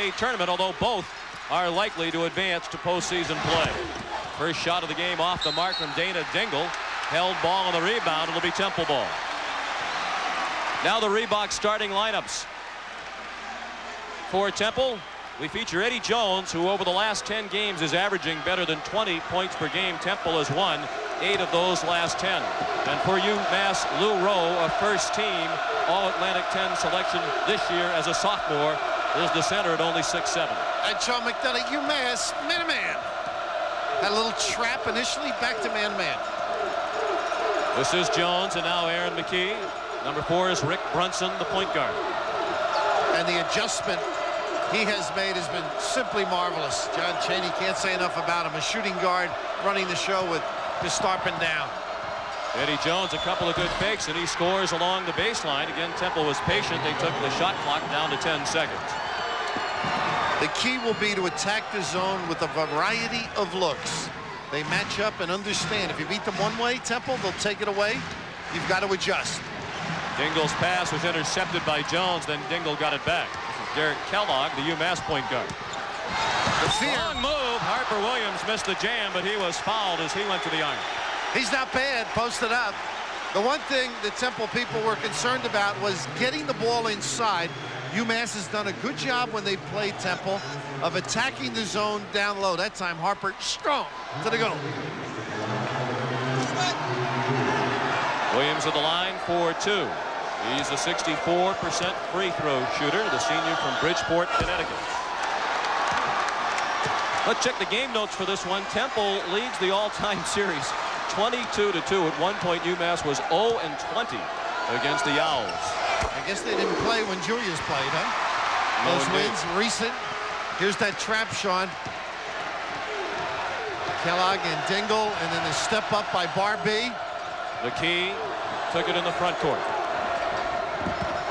NCAA tournament, although both are likely to advance to postseason play. First shot of the game off the mark from Dana Dingle. Held ball on the rebound. It'll be Temple ball. Now the Reebok starting lineups. For Temple, we feature Eddie Jones, who over the last 10 games is averaging better than 20 points per game. Temple has won 8 of those last 10. And for UMass, Lou Rowe, a first-team All-Atlantic 10 selection this year as a sophomore, is the center at only 6'7". And Sean McDonough, UMass, man-to-man. Had a little trap initially, back to man-to-man. This is Jones, and now Aaron McKee. Number 4 is Rick Brunson, the point guard. And the adjustment he has made has been simply marvelous. John Chaney can't say enough about him. A shooting guard running the show with Pistarpin down. Eddie Jones, a couple of good fakes, and he scores along the baseline. Again, Temple was patient. They took the shot clock down to 10 seconds. The key will be to attack the zone with a variety of looks. They match up and understand. If you beat them one way, Temple, they'll take it away. You've got to adjust. Dingle's pass was intercepted by Jones, then Dingle got it back. This is Derek Kellogg, the UMass point guard. Long move. Harper Williams missed the jam, but he was fouled as he went to the iron. He's not bad, posted up. The one thing the Temple people were concerned about was getting the ball inside. UMass has done a good job when they played Temple of attacking the zone down low. That time Harper strong to the goal. Williams at the line for 2. He's a 64% free throw shooter, the senior from Bridgeport, Connecticut. Let's check the game notes for this one. Temple leads the all-time series 22-2. At one point, UMass was 0-20 against the Owls. I guess they didn't play when Julius played, huh? Those wins recent. Here's that trap, Sean. Kellogg and Dingle, and then the step up by Barbee. McKee took it in the front court.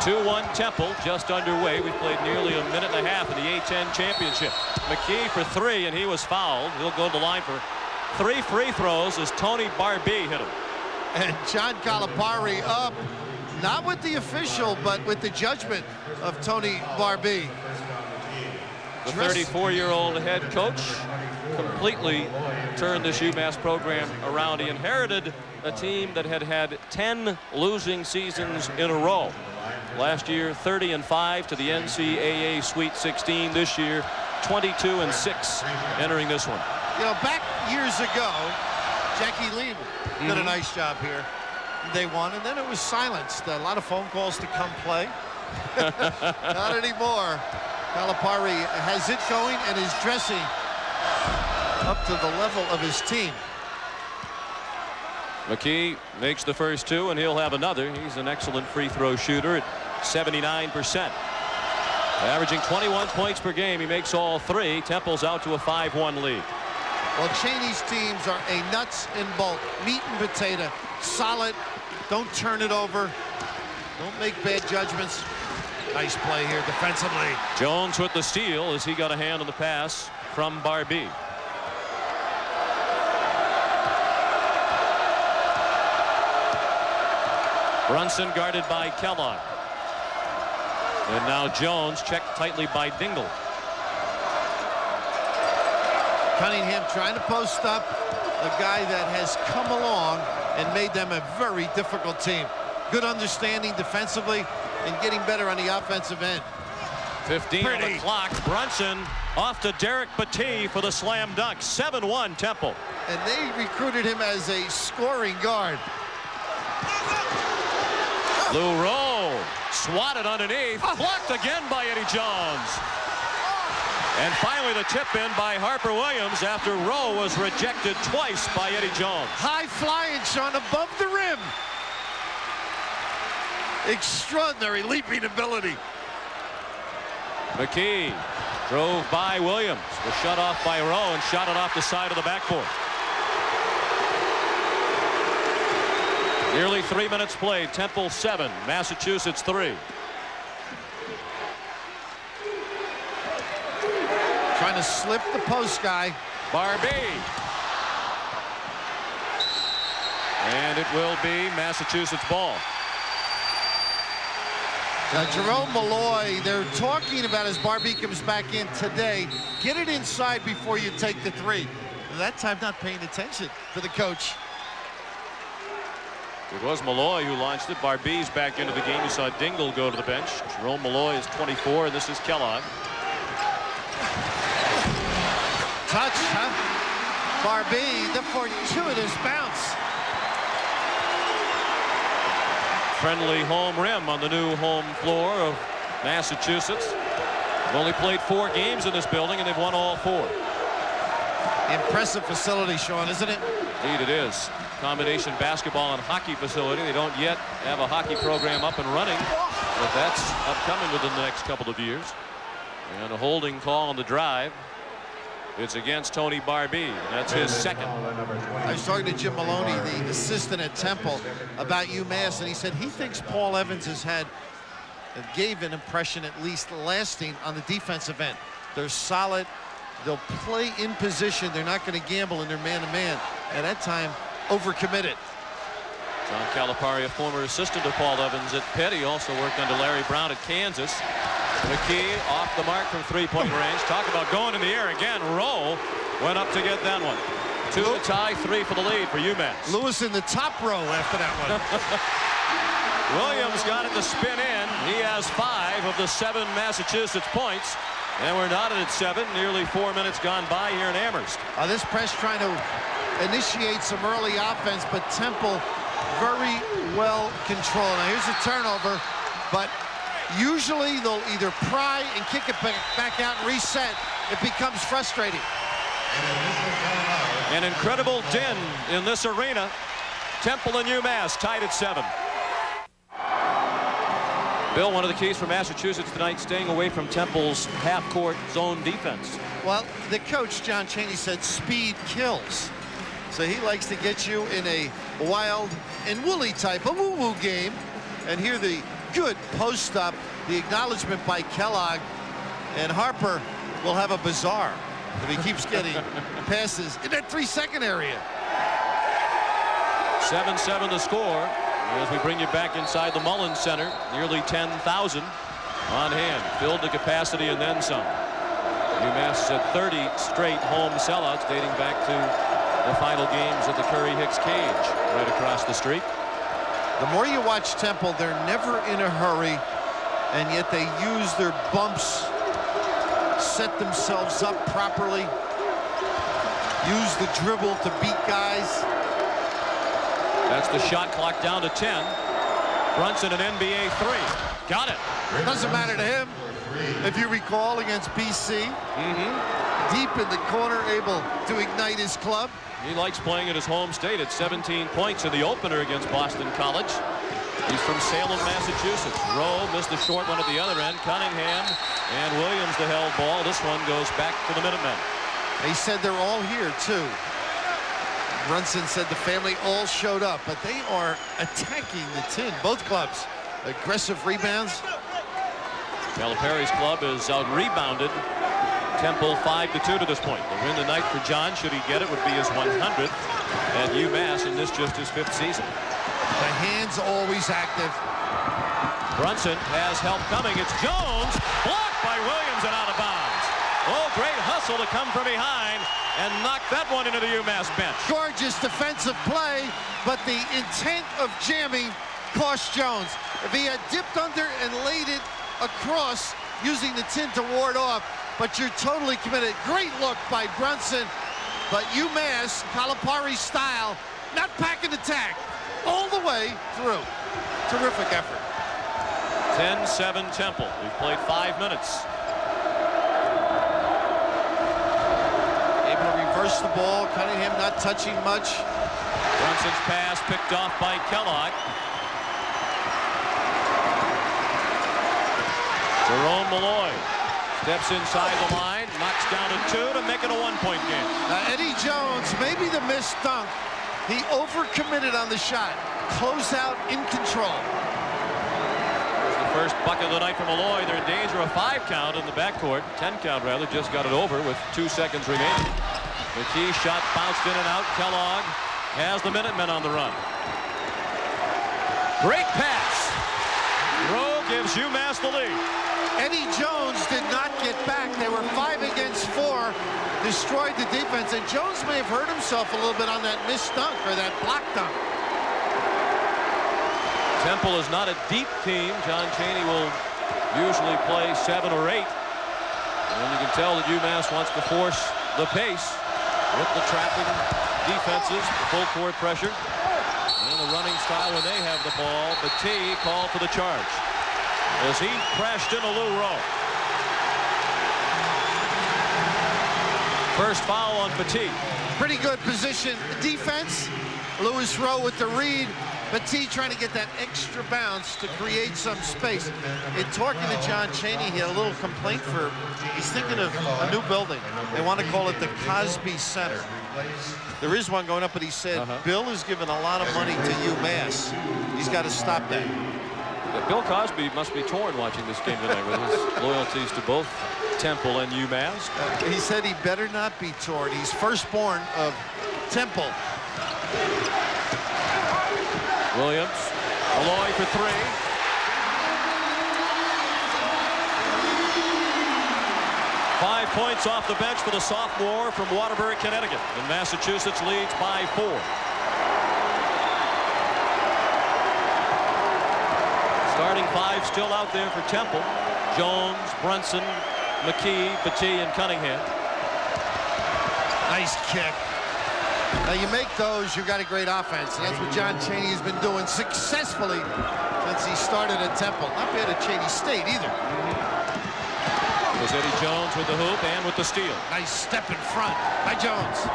2-1 Temple, just underway. We've played nearly a minute and a half in the A-10 championship. McKee for 3, and he was fouled. He'll go to the line for 3 free throws as Tony Barbee hit him. And John Calipari up, not with the official, but with the judgment of Tony Barbee. The 34-year-old head coach completely turned this UMass program around. He inherited a team that had had 10 losing seasons in a row. Last year, 30-5 to the NCAA Sweet 16. This year, 22-6 entering this one. You know, back years ago, Jackie Lee did a nice job here. They won, and then it was silenced. A lot of phone calls to come play. Not anymore. Calipari has it going and is dressing up to the level of his team. McKee makes the first 2, and he'll have another. He's an excellent free throw shooter at 79%. Averaging 21 points per game. He makes all 3. Temple's out to a 5-1 lead. Well, Chaney's teams are a nuts and bolt, meat and potato, solid. Don't turn it over. Don't make bad judgments. Nice play here defensively. Jones with the steal as he got a hand on the pass from Barbee. Brunson guarded by Kellogg. And now Jones checked tightly by Dingle. Cunningham trying to post up a guy that has come along and made them a very difficult team. Good understanding defensively and getting better on the offensive end. 15 on the clock. Brunson off to Derek Batee for the slam dunk. 7-1 Temple. And they recruited him as a scoring guard. Lou Rowe swatted underneath. Blocked again by Eddie Jones. And finally the tip in by Harper Williams after Rowe was rejected twice by Eddie Jones. High flying, Sean, above the rim. Extraordinary leaping ability. McKee drove by Williams, was shut off by Rowe and shot it off the side of the backboard. Nearly 3 minutes played. Temple 7, Massachusetts 3. Trying to slip the post guy. Barbee. And it will be Massachusetts ball. Jerome Malloy, they're talking about as Barbee comes back in today, get it inside before you take the three. That time not paying attention to the coach. It was Malloy who launched it. Barbee's back into the game. You saw Dingle go to the bench. Jerome Malloy is 24, and this is Kellogg. Touch, huh? Barbee, the fortuitous bounce. Friendly home rim on the new home floor of Massachusetts. They've only played 4 games in this building, and they've won all 4. Impressive facility, Sean, isn't it? Indeed it is. Combination basketball and hockey facility. They don't yet have a hockey program up and running, but that's upcoming within the next couple of years. And a holding call on the drive. It's against Tony Barbee, and that's his second. I was talking to Jim Maloney, the assistant at Temple, about UMass, and he said he thinks Paul Evans gave an impression at least lasting on the defensive end. They're solid. They'll play in position. They're not going to gamble in their man-to-man. At that time, overcommitted. John Calipari, a former assistant to Paul Evans at Pitt. He also worked under Larry Brown at Kansas. McKee off the mark from three-point range. Talk about going in the air again. Rowe went up to get that one. 2 to tie, 3 for the lead for UMass. Lewis in the top row after that one. Williams got it to spin in. He has 5 of the 7 Massachusetts points. And we're knotted at 7. Nearly 4 minutes gone by here in Amherst. This press trying to initiate some early offense, but Temple very well controlled. Now here's a turnover, but usually they'll either pry and kick it back out and reset. It becomes frustrating. An incredible din in this arena. Temple and UMass tied at 7. Bill, one of the keys for Massachusetts tonight, staying away from Temple's half-court zone defense. Well, the coach, John Chaney, said speed kills. So he likes to get you in a wild and woolly type of woo-woo game. And here the good post-up, the acknowledgement by Kellogg. And Harper will have a bazaar if he keeps getting passes in that 3-second area. 7-7 the score. As we bring you back inside the Mullins Center, nearly 10,000 on hand, filled to capacity and then some. UMass has had 30 straight home sellouts dating back to the final games at the Curry-Hicks Cage right across the street. The more you watch Temple, they're never in a hurry, and yet they use their bumps, set themselves up properly, use the dribble to beat guys. That's the shot clock down to 10. Brunson, an NBA 3. Got it. Doesn't matter to him. If you recall, against BC, deep in the corner, able to ignite his club. He likes playing at his home state at 17 points in the opener against Boston College. He's from Salem, Massachusetts. Rowe missed the short one at the other end. Cunningham and Williams the held ball. This one goes back to the Minutemen. They said they're all here, too. Brunson said the family all showed up, but they are attacking the tin. Both clubs. Aggressive rebounds. Calipari's club is out-rebounded Temple 5-2 to this point. The win tonight for John, should he get it, would be his 100th at UMass, and this just his 5th season. The hands always active. Brunson has help coming. It's Jones, blocked by Williams and out of bounds. Oh, great hustle to come from behind and knock that one into the UMass bench. Gorgeous defensive play, but the intent of jamming cost Jones. If he had dipped under and laid it across using the tin to ward off, but you're totally committed. Great look by Brunson, but UMass, Calipari style, not packing the tack all the way through. Terrific effort. 10-7 Temple. We've played 5 minutes. Able to reverse the ball. Cunningham not touching much. Brunson's pass picked off by Kellogg. Jerome Malloy steps inside the line, knocks down to 2 to make it a 1-point game. Eddie Jones, maybe the missed dunk. He overcommitted on the shot. Closeout in control. The first bucket of the night for Malloy. They're in danger of 5 count in the backcourt. 10 count rather. Just got it over with 2 seconds remaining. The key shot bounced in and out. Kellogg has the Minutemen on the run. Great pass. Rowe gives UMass the lead. Eddie Jones did not get back. They were 5 against 4, destroyed the defense, and Jones may have hurt himself a little bit on that missed dunk or that block dunk. Temple is not a deep team. John Chaney will usually play 7 or 8. And you can tell that UMass wants to force the pace with the trapping defenses, the full court pressure, and the running style when they have the ball. Battie called for the charge as he crashed into Lou Rowe. First foul on Battie. Pretty good position defense. Lewis Rowe with the read. Battie trying to get that extra bounce to create some space. In talking to John Chaney, he had a little complaint for, he's thinking of a new building. They want to call it the Cosby Center. There is one going up, but he said Bill has given a lot of money to UMass. He's got to stop that. Bill Cosby must be torn watching this game tonight with his loyalties to both Temple and UMass. He said he better not be torn. He's firstborn of Temple. Williams, Malloy for 3. Five points off the bench for the sophomore from Waterbury, Connecticut. And Massachusetts leads by 4. Starting 5 still out there for Temple. Jones, Brunson, McKee, Battie, and Cunningham. Nice kick. Now you make those, you've got a great offense. And that's what John Chaney has been doing successfully since he started at Temple. Not bad at Chaney State either. It was Eddie Jones with the hoop and with the steal. Nice step in front by Jones.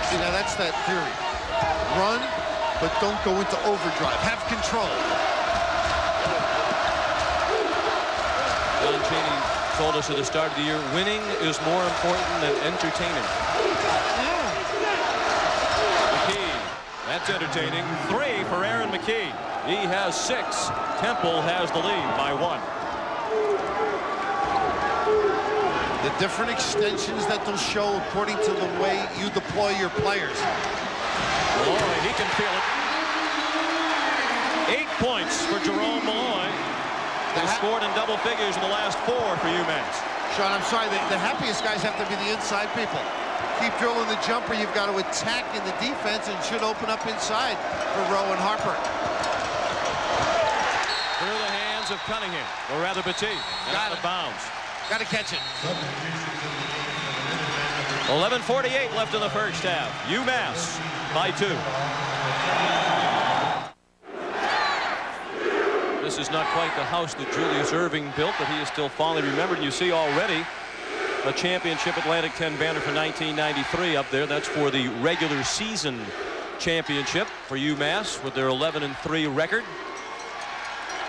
See, now that's that theory. Run, but don't go into overdrive. Have control. John Chaney told us at the start of the year, winning is more important than entertaining. McKee, that's entertaining. 3 for Aaron McKee. He has 6. Temple has the lead by 1. The different extensions that they'll show according to the way you deploy your players. Malloy, he can feel it. 8 points for Jerome Malloy. He scored in double figures in the last 4 for UMass. Sean, I'm sorry. The happiest guys have to be the inside people. Keep drilling the jumper. You've got to attack in the defense and should open up inside for Rowe and Harper. Through the hands of Cunningham, or rather Battie. Out of bounds. Got to catch it. 11:48 left in the first half. UMass by 2. This is not quite the house that Julius Erving built, but he is still fondly remembered. You see already a championship Atlantic 10 banner for 1993 up there. That's for the regular season championship for UMass with their 11-3 record.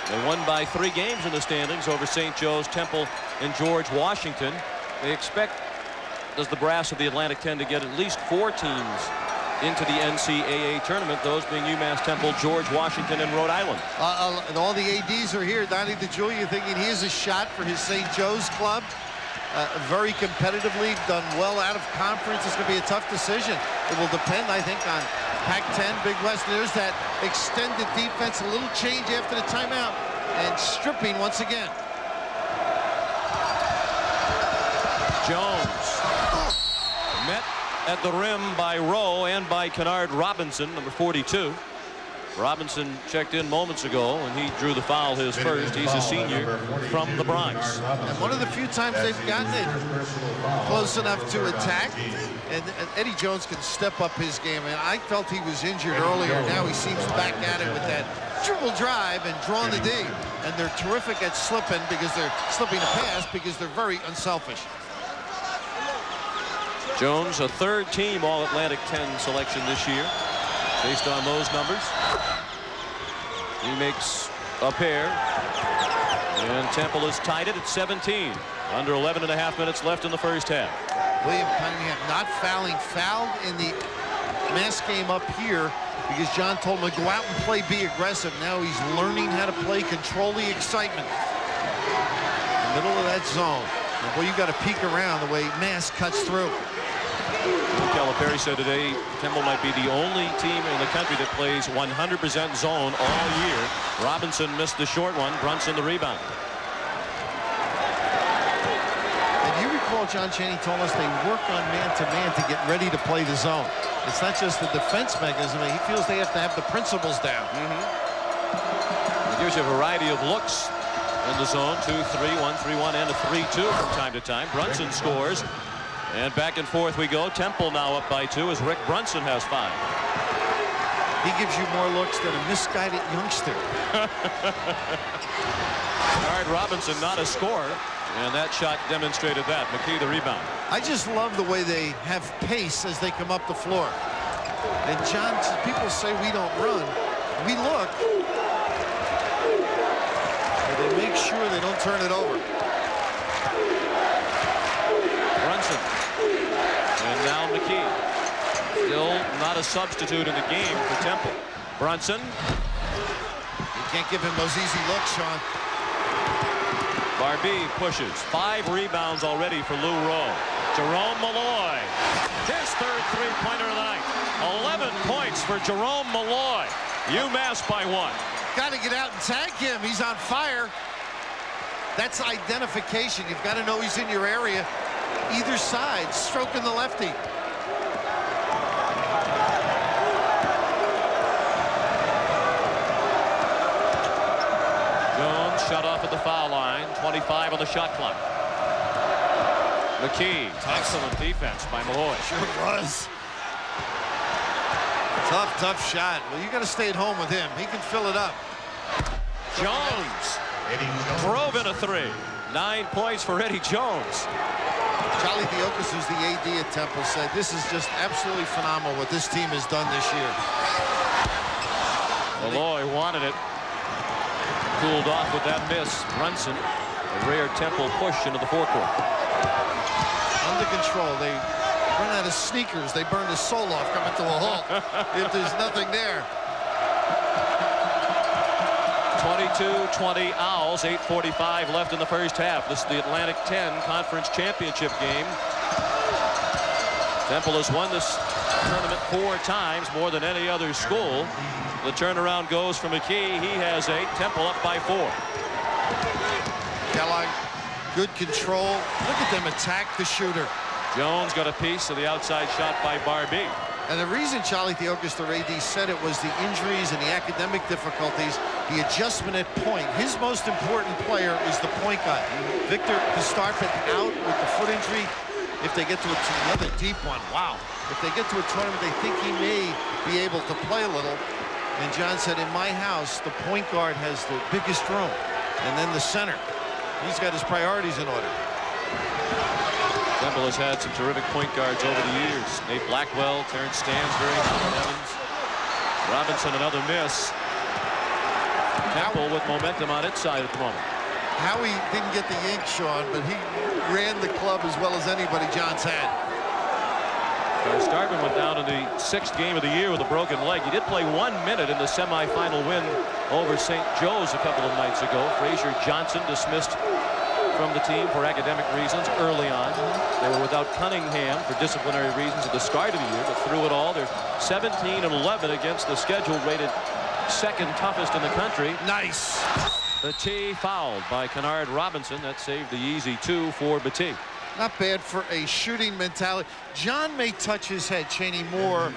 They won by 3 games in the standings over St. Joe's, Temple, and George Washington. They expect, as the brass of the Atlantic 10, to get at least 4 teams into the NCAA tournament, those being UMass, Temple, George Washington, and Rhode Island. And all the ADs are here. Donnie DeJulia thinking he has a shot for his St. Joe's club. Very competitively, done well out of conference. It's going to be a tough decision. It will depend, I think, on Pac-10, Big West. There's that extended defense, a little change after the timeout, and stripping once again. Jones met at the rim by Rowe and by Kennard Robinson, number 42. Robinson checked in moments ago, and he drew the foul, his first. He's a senior from the Bronx. And one of the few times they've gotten it close enough to attack, and Eddie Jones can step up his game. And I felt he was injured earlier. Now he seems back at it with that dribble drive and drawing the D. And they're terrific at slipping because they're slipping a pass because they're very unselfish. Jones, a 3rd team All-Atlantic 10 selection this year, based on those numbers. He makes a pair, and Temple has tied it at 17. Under 11.5 minutes left in the first half. William Cunningham not fouling, fouled in the Mass game up here because John told him to go out and play, be aggressive. Now he's learning how to play, control the excitement. In the middle of that zone. And boy, you got to peek around the way Mass cuts through. Calipari said today Temple might be the only team in the country that plays 100% zone all year. Robinson missed the short one. Brunson the rebound. And you recall John Chaney told us they work on man-to-man to get ready to play the zone. It's not just the defense mechanism. He feels they have to have the principles down. It gives you a variety of looks in the zone. 2-3, 1-3-1, and a 3-2 from time to time. Brunson scores. And back and forth we go. Temple now up by 2 as Rick Brunson has 5. He gives you more looks than a misguided youngster. All right, Robinson not a scorer, and that shot demonstrated that. McKee the rebound. I just love the way they have pace as they come up the floor. And John, people say we don't run. We look. But they make sure they don't turn it over. Brunson. And now McKee. Still not a substitute in the game for Temple. Brunson. You can't give him those easy looks, Sean. Barbee pushes. 5 rebounds already for Lou Rowe. Jerome Malloy. His third three-pointer of the night. 11 points for Jerome Malloy. UMass by 1. Got to get out and tag him. He's on fire. That's identification. You've got to know he's in your area. Either side, stroking the lefty. Jones shut off at the foul line. 25 on the shot clock. McKee. Excellent defense by Malloy. Sure was. Tough shot. Well, you got to stay at home with him. He can fill it up. Jones drove in a 3. 9 points for Eddie Jones. Charlie Theokas, who's the AD at Temple, said this is just absolutely phenomenal what this team has done this year. Malloy wanted it. Cooled off with that miss. Brunson, a rare Temple push into the forecourt. Under control. They run out of sneakers. They burn his soul off coming to a halt if there's nothing there. 22-20 Owls. 8:45 left in the first half. This is the Atlantic 10 Conference Championship game. Temple has won this tournament 4 times, more than any other school. The turnaround goes for McKee. He has 8. Temple up by 4. Kellogg, good control. Look at them attack the shooter. Jones got a piece of the outside shot by Barbee. And the reason Charlie Theokas, the AD, said it was the injuries and the academic difficulties, the adjustment at point. His most important player is the point guard. Victor Pistarfit out with the foot injury. If they get to another deep one, wow. If they get to a tournament, they think he may be able to play a little. And John said, in my house, the point guard has the biggest room. And then the center. He's got his priorities in order. Temple has had some terrific point guards over the years. Nate Blackwell, Terrence Stansbury, Howard Evans. Robinson, another miss. Temple with momentum on its side at the moment. Howie didn't get the ink, Sean, but he ran the club as well as anybody John's had. Starkman went down in the 6th game of the year with a broken leg. He did play 1 minute in the semifinal win over St. Joe's a couple of nights ago. Frazier Johnson dismissed from the team for academic reasons early on. They were without Cunningham for disciplinary reasons at the start of the year, but through it all, they're 17-11 against the schedule rated 2nd toughest in the country. Nice. The tee fouled by Kennard Robinson. That saved the easy 2 for Batee. Not bad for a shooting mentality. John may touch his head, Chaney, more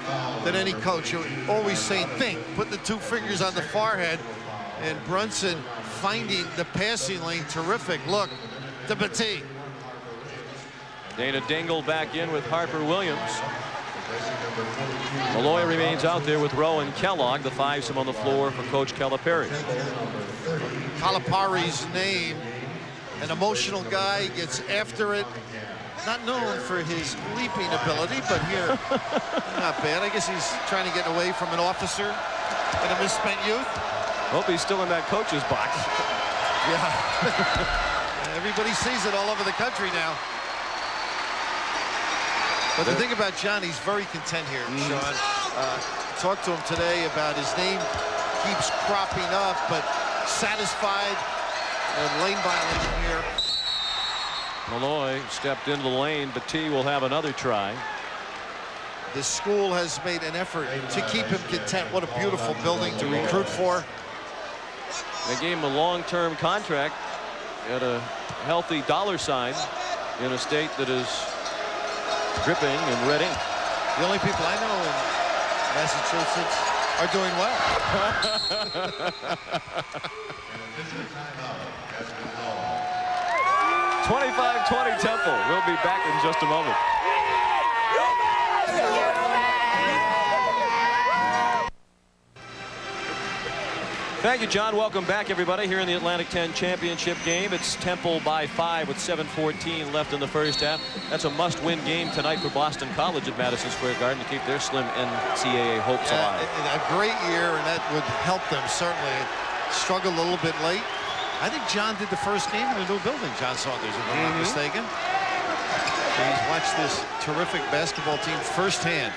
than any coach. He'll always say, think, put the 2 fingers on the forehead. And Brunson finding the passing lane. Terrific look to Batee. Dana Dingle back in with Harper Williams. Malloy remains out there with Rowe and Kellogg, the 5-some on the floor for Coach Calipari. Calipari's name, an emotional guy, gets after it. Not known for his leaping ability, but here, not bad. I guess he's trying to get away from an officer and a misspent youth. Hope he's still in that coach's box. Yeah. Everybody sees it all over the country now. But the thing about John, he's very content here, Sean. Talked to him today about his name keeps cropping up, but satisfied and lane violation here. Malloy stepped into the lane, but T will have another try. The school has made an effort to keep him content. What a beautiful building to recruit for. They gave him a long-term contract at a healthy dollar sign in a state that is dripping in red ink. The only people I know in Massachusetts are doing well. 25-20 Temple. We'll be back in just a moment. Thank you, John. Welcome back, everybody, here in the Atlantic 10 championship game. It's Temple by 5 with 7:14 left in the first half. That's a must-win game tonight for Boston College at Madison Square Garden to keep their slim NCAA hopes alive. A great year, and that would help them, certainly. Struggled a little bit late. I think John did the first game in the new building, John Saunders, if I'm not mistaken. So he's watched this terrific basketball team firsthand.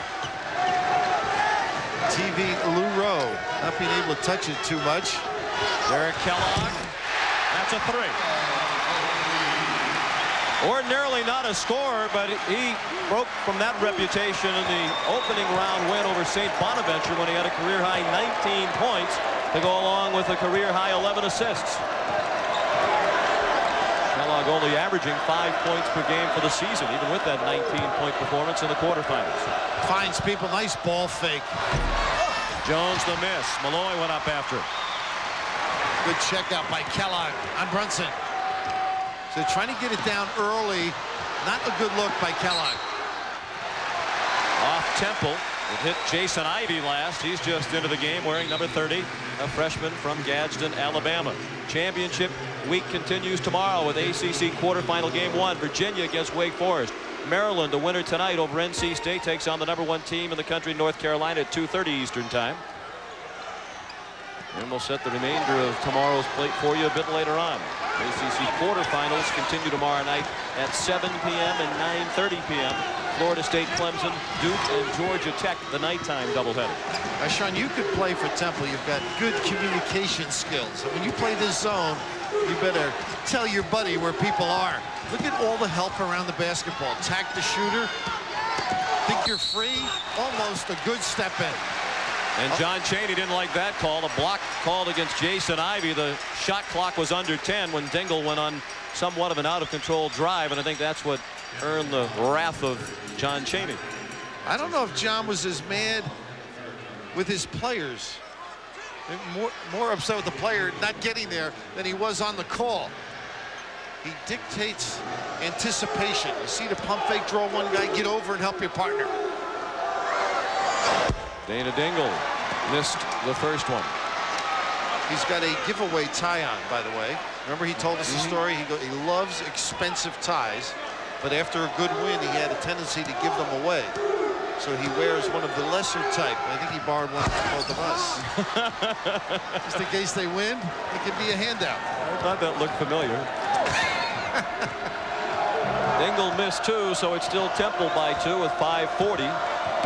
TV Lou Rowe not being able to touch it too much. Derek Kellogg. That's a 3. Ordinarily not a scorer, but he broke from that reputation in the opening round win over St. Bonaventure when he had a career-high 19 points to go along with a career-high 11 assists. Kellogg only averaging 5 points per game for the season, even with that 19-point performance in the quarterfinals. Finds people. Nice ball fake. Jones the miss. Malloy went up after it. Good check out by Kellogg on Brunson. So trying to get it down early. Not a good look by Kellogg. Off Temple. It hit Jason Ivey last. He's just into the game wearing number 30, a freshman from Gadsden, Alabama. Championship week continues tomorrow with ACC quarterfinal game 1. Virginia against Wake Forest. Maryland, the winner tonight over NC State, takes on the #1 team in the country, North Carolina, at 2:30 Eastern time. And we'll set the remainder of tomorrow's plate for you a bit later on. ACC quarterfinals continue tomorrow night at 7 p.m. and 9:30 p.m. Florida State, Clemson, Duke, and Georgia Tech, the nighttime doubleheader. Now, Sean, you could play for Temple. You've got good communication skills. And when you play this zone, you better tell your buddy where people are. Look at all the help around the basketball. Tack the shooter. Think you're free? Almost a good step in. And John Chaney didn't like that call. A block called against Jason Ivey. The shot clock was under 10 when Dingle went on somewhat of an out-of-control drive, and I think that's what earned the wrath of John Chaney. I don't know if John was as mad with his players, more upset with the player not getting there than he was on the call. He dictates anticipation. You see the pump fake, draw one guy, get over and help your partner. Dana Dingle missed the first one. He's got a giveaway tie on, by the way. Remember, he told us the story. He loves expensive ties, but after a good win, he had a tendency to give them away. So he wears one of the lesser type. I think he borrowed one from both of us. Just in case they win, it could be a handout. I thought that looked familiar. Dingle missed 2, so it's still Temple by 2 with 5:40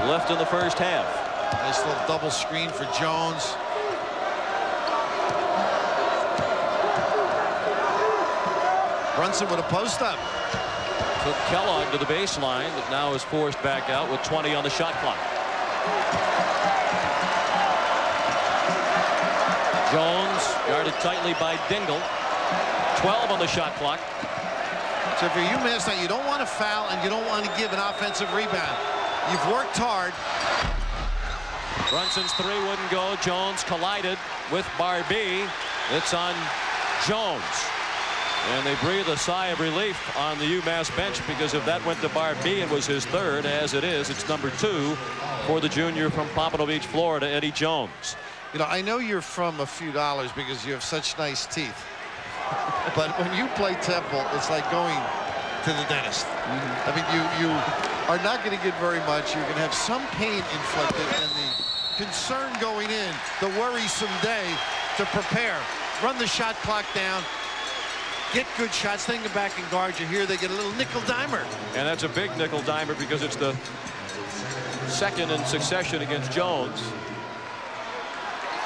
left in the first half. Nice little double screen for Jones. Brunson with a post up. Took Kellogg to the baseline, but now is forced back out with 20 on the shot clock. Jones guarded tightly by Dingle. 12 on the shot clock. So if you're UMass now, you don't want to foul and you don't want to give an offensive rebound. You've worked hard. Brunson's 3 wouldn't go. Jones collided with Barbee. It's on Jones. And they breathe a sigh of relief on the UMass bench, because if that went to Barbee and was his 3rd, as it is, it's number 2 for the junior from Pompano Beach, Florida, Eddie Jones. You know, I know you're from a few dollars because you have such nice teeth. But when you play Temple, it's like going to the dentist. I mean, you are not going to get very much. You're going to have some pain inflicted, and the concern going in, the worrisome day to prepare. Run the shot clock down. Get good shots, then go back and guard you. Here they get a little nickel dimer. And that's a big nickel dimer because it's the 2nd in succession against Jones.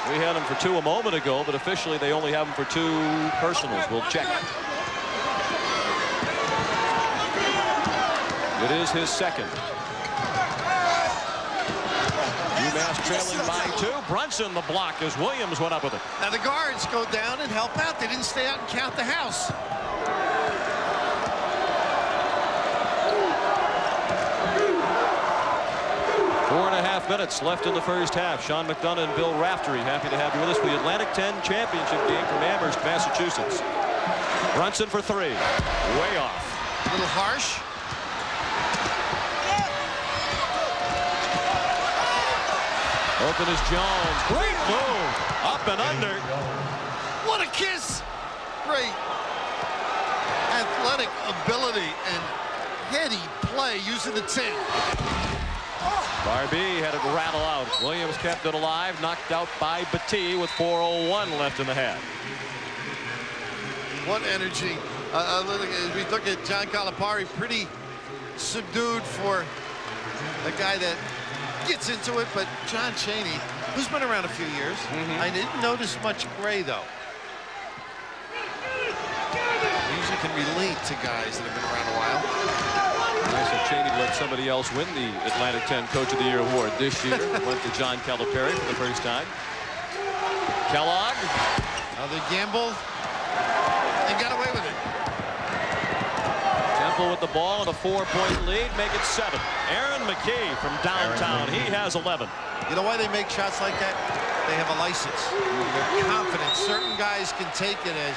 We had him for 2 a moment ago, but officially they only have him for 2 personals. We'll check. It is his 2nd. UMass trailing by 2. Brunson the block as Williams went up with it. Now the guards go down and help out. They didn't stay out and count the house. Four and a half minutes left in the first half. Sean McDonough and Bill Raftery happy to have you with us for the Atlantic 10 championship game from Amherst, Massachusetts. Brunson for 3. Way off. A little harsh. Open is Jones. Great move. Up and under. What a kiss. Great athletic ability and heady play using the 10. Barbee had it rattle out. Williams kept it alive. Knocked out by Battie with 4:01 left in the half. What energy. As we look at John Calipari, pretty subdued for a guy that gets into it, but John Chaney, who's been around a few years, I didn't notice much gray though. Usually can relate to guys that have been around a while. Nice of Chaney to let somebody else win the Atlantic 10 Coach of the Year award this year. Went to John Calipari for the first time. Kellogg. Now they gambled and got away with it. Temple with the ball and a 4-point lead. Make it 7. Aaron McKee from downtown. He has 11. You know why they make shots like that? They have a license. They're confident. Certain guys can take it as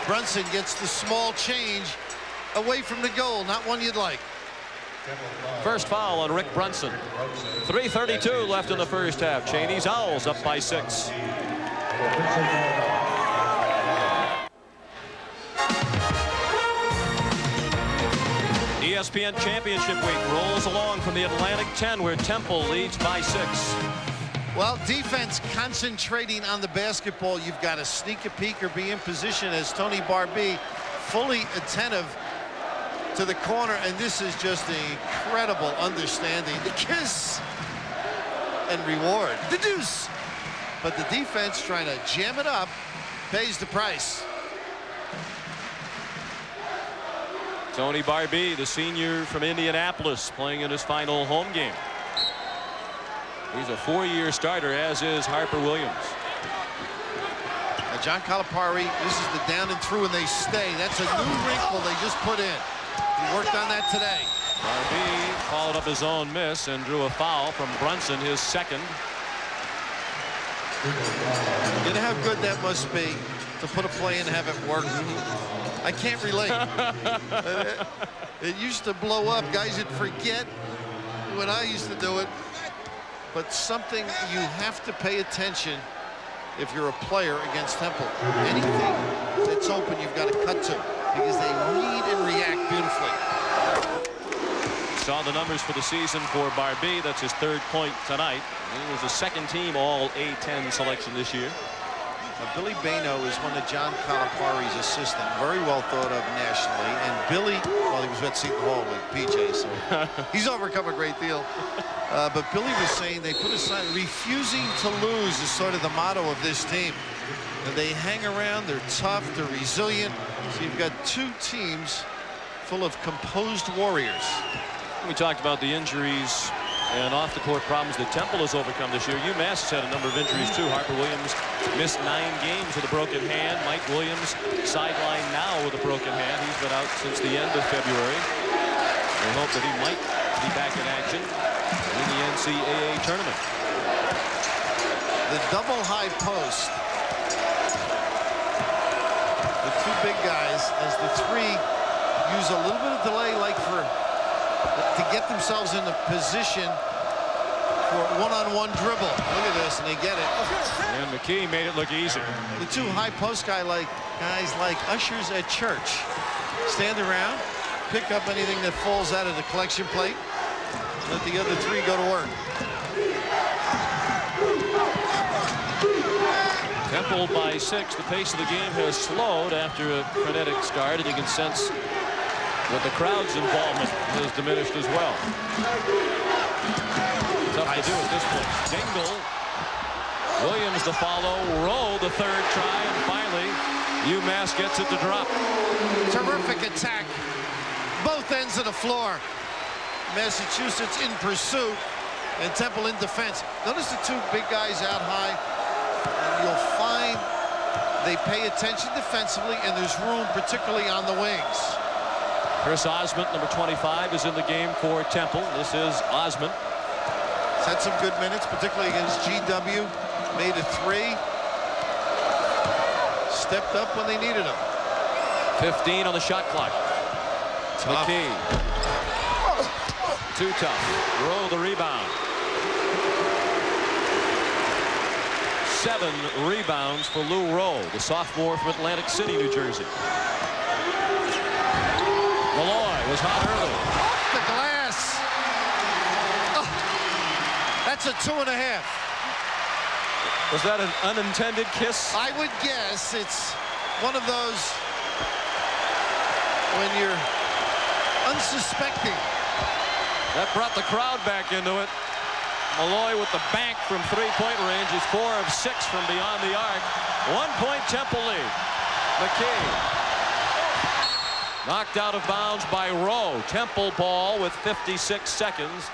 Brunson gets the small change away from the goal. Not one you'd like. First foul on Rick Brunson. 3:32 left in the first half. Chaney's Owls up by 6. ESPN Championship Week rolls along from the Atlantic 10 where Temple leads by 6. Well, defense concentrating on the basketball. You've got to sneak a peek or be in position as Tony Barbee fully attentive to the corner, and this is just an incredible understanding. The kiss and reward, the deuce. But the defense trying to jam it up pays the price. Tony Barbee, the senior from Indianapolis, playing in his final home game. He's a 4-year starter, as is Harper Williams. Now John Calipari, this is the down and through and they stay. That's a new wrinkle they just put in. He worked on that today. Barbee followed up his own miss and drew a foul from Brunson, his second. You know how good that must be to put a play and have it work. I can't relate. It used to blow up. Guys would forget when I used to do it. But something you have to pay attention if you're a player against Temple. Anything that's open, you've got to cut to because they read and react beautifully. Saw the numbers for the season for Barbee. That's his 3rd point tonight. He was a second-team All-A-10 selection this year. Billy Baino is one of John Calipari's assistant, very well thought of nationally. And Billy, well, he was at Seton Hall with PJ, so he's overcome a great deal. But Billy was saying they put a sign, refusing to lose is sort of the motto of this team. And they hang around, they're tough, they're resilient. So you've got 2 teams full of composed warriors. We talked about the injuries and off-the-court problems that Temple has overcome this year. UMass has had a number of injuries, too. Harper Williams missed 9 games with a broken hand. Mike Williams sidelined now with a broken hand. He's been out since the end of February. We hope that he might be back in action in the NCAA tournament. The double high post. The 2 big guys as the 3 use a little bit of delay like to get themselves in a position for one-on-one dribble. Look at this, and they get it. And McKee made it look easy. The 2 high post guys like ushers at church. Stand around, pick up anything that falls out of the collection plate, let the other 3 go to work. Temple by 6. The pace of the game has slowed after a frenetic start, and you can sense that the crowd's involvement has diminished as well. Tough to do at this point. Dingle, Williams the follow, Rowe the 3rd try, and finally UMass gets it to drop. Terrific attack. Both ends of the floor. Massachusetts in pursuit. And Temple in defense. Notice the two big guys out high. And you'll find they pay attention defensively, and there's room, particularly on the wings. Chris Osmond, number 25, is in the game for Temple. This is Osmond. He's had some good minutes, particularly against GW. Made a three. Stepped up when they needed him. 15 on the shot clock. Tough. McKee. Too tough. Rowe the rebound. 7 rebounds for Lou Rowe, the sophomore from Atlantic City, New Jersey. Malloy was hot early. The glass. Oh, that's a 2.5. Was that an unintended kiss? I would guess it's one of those when you're unsuspecting. That brought the crowd back into it. Malloy with the bank from three-point range is 4 of 6 from beyond the arc. 1-point Temple lead. McKee. Knocked out of bounds by Rowe. Temple ball with 56 seconds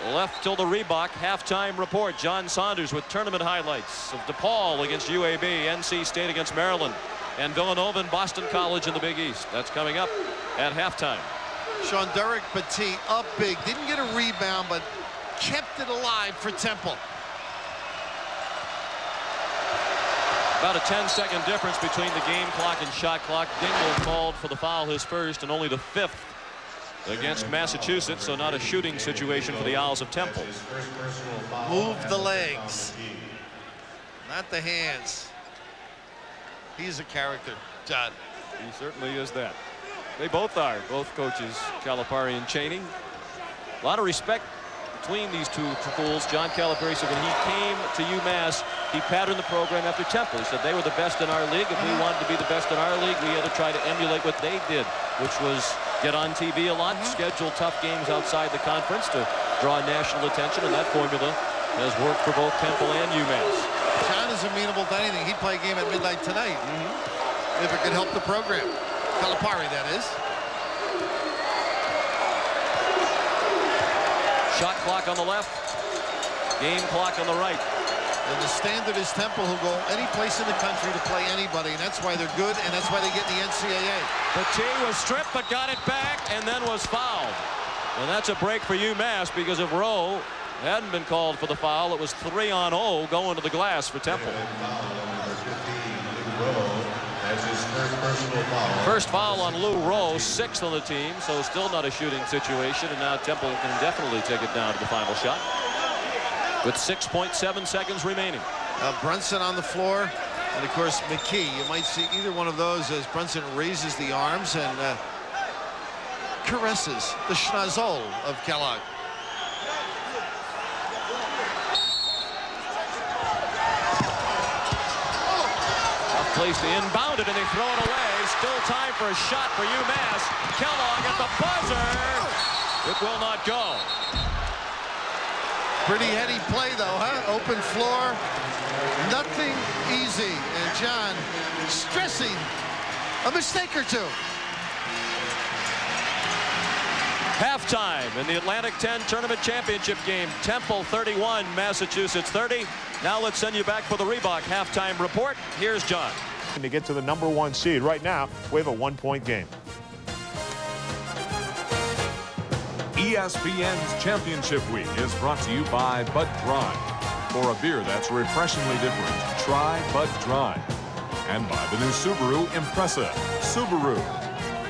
left till the Reebok halftime report. John Saunders with tournament highlights of DePaul against UAB, NC State against Maryland, and Villanova and Boston College in the Big East. That's coming up at halftime. Sean Derek Petit up big. Didn't get a rebound, but kept it alive for Temple. About a 10-second difference between the game clock and shot clock. Dingle called for the foul, his first and only the 5th against Massachusetts, so not a shooting situation for the Owls of Temple. Move the legs, not the hands. He's a character, John. He certainly is that. They both are, both coaches, Calipari and Chaney. A lot of respect between these two schools. John Calipari said when he came to UMass, he patterned the program after Temple. He said they were the best in our league. If we wanted to be the best in our league, we had to try to emulate what they did, which was get on TV a lot, schedule tough games outside the conference to draw national attention, and that formula has worked for both Temple and UMass. John is amenable to anything. He'd play a game at midnight tonight if it could help the program. Calipari, that is. Shot clock on the left, game clock on the right. And the standard is Temple, who go any place in the country to play anybody, and that's why they're good, and that's why they get in the NCAA. Petit was stripped, but got it back, and then was fouled. And that's a break for UMass, because if Rowe hadn't been called for the foul, it was 3-on-0 going to the glass for Temple. First foul on Lou Rowe, 6th on the team, so still not a shooting situation, and now Temple can definitely take it down to the final shot with 6.7 seconds remaining. Brunson on the floor, and of course McKee. You might see either one of those as Brunson raises the arms and caresses the schnozzle of Kellogg. Place to inbound it, and they throw it away. Still time for a shot for UMass. Kellogg at the buzzer. It will not go. Pretty heady play, though, huh? Open floor. Nothing easy. And John stressing a mistake or two. Halftime in the Atlantic 10 Tournament Championship game. Temple 31, Massachusetts 30. Now let's send you back for the Reebok halftime report. Here's John. To get to the #1 seed. Right now, we have a 1-point game. ESPN's Championship Week is brought to you by Bud Dry. For a beer that's refreshingly different, try Bud Dry. And by the new Subaru Impreza. Subaru,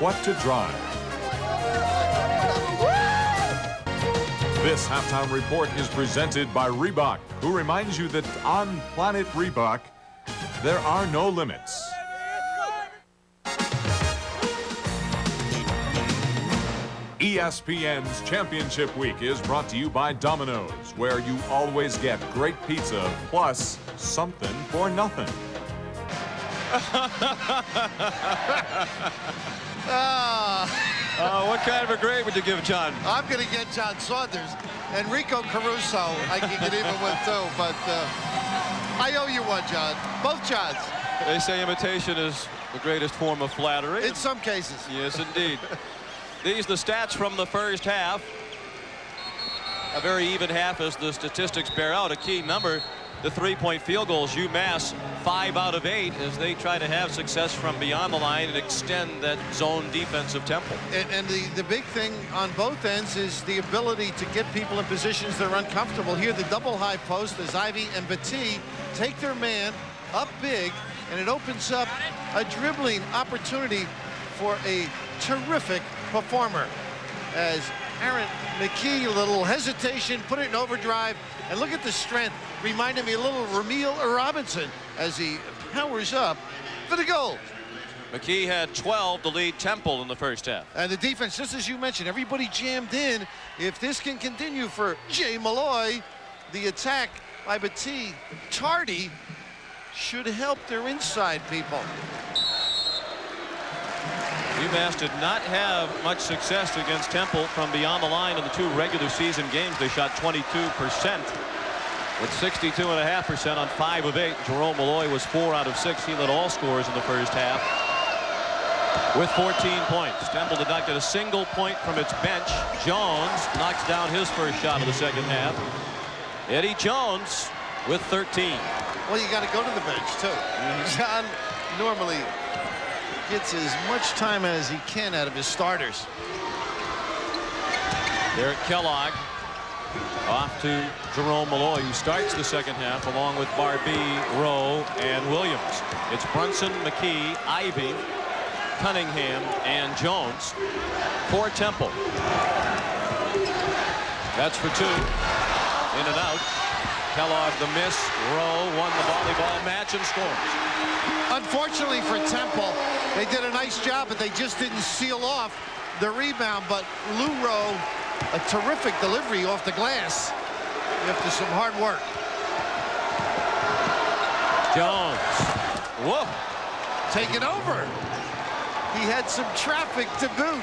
what to drive. This halftime report is presented by Reebok, who reminds you that on Planet Reebok, there are no limits. ESPN's Championship Week is brought to you by Domino's, where you always get great pizza plus something for nothing. What kind of a grade would you give John? I'm going to get John Saunders. Enrico Caruso I can get even with, too. But I owe you one, John. Both Johns. They say imitation is the greatest form of flattery. In some cases. Yes, indeed. These the stats from the first half. a very even half as the statistics bear out. A key number, the three-point field goals. UMass 5 out of 8 as they try to have success from beyond the line and extend that zone defense of Temple. And the big thing on both ends is the ability to get people in positions that are uncomfortable. Here, the double high post as Ivy and Battie take their man up big, and it opens up a dribbling opportunity for a terrific performer. As Aaron McKee, a little hesitation, put it in overdrive, and look at the strength. Reminded me a little Ramil Robinson as he powers up for the goal. McKee had 12 to lead Temple in the first half. And the defense, just as you mentioned, everybody jammed in. If this can continue for Jay Malloy, the attack by Battie tardy should help their inside people. UMass did not have much success against Temple from beyond the line in the 2 regular season games. They shot 22%. With 62.5% on 5 of 8. Jerome Malloy was 4 out of 6. He led all scorers in the first half with 14 points. Temple did not get a single point from its bench. Jones knocks down his first shot of the second half. Eddie Jones with 13. Well, you got to go to the bench, too. John normally gets as much time as he can out of his starters. Derek Kellogg off to Jerome Malloy, who starts the second half along with Barbee, Rowe, and Williams. It's Brunson, McKee, Ivy, Cunningham, and Jones for Temple. That's for 2. In and out. Kellogg the miss. Rowe won the volleyball match and scores. Unfortunately for Temple, they did a nice job, but they just didn't seal off the rebound. But Lou Rowe, a terrific delivery off the glass after some hard work. Jones. Whoa. Taking over. He had some traffic to boot.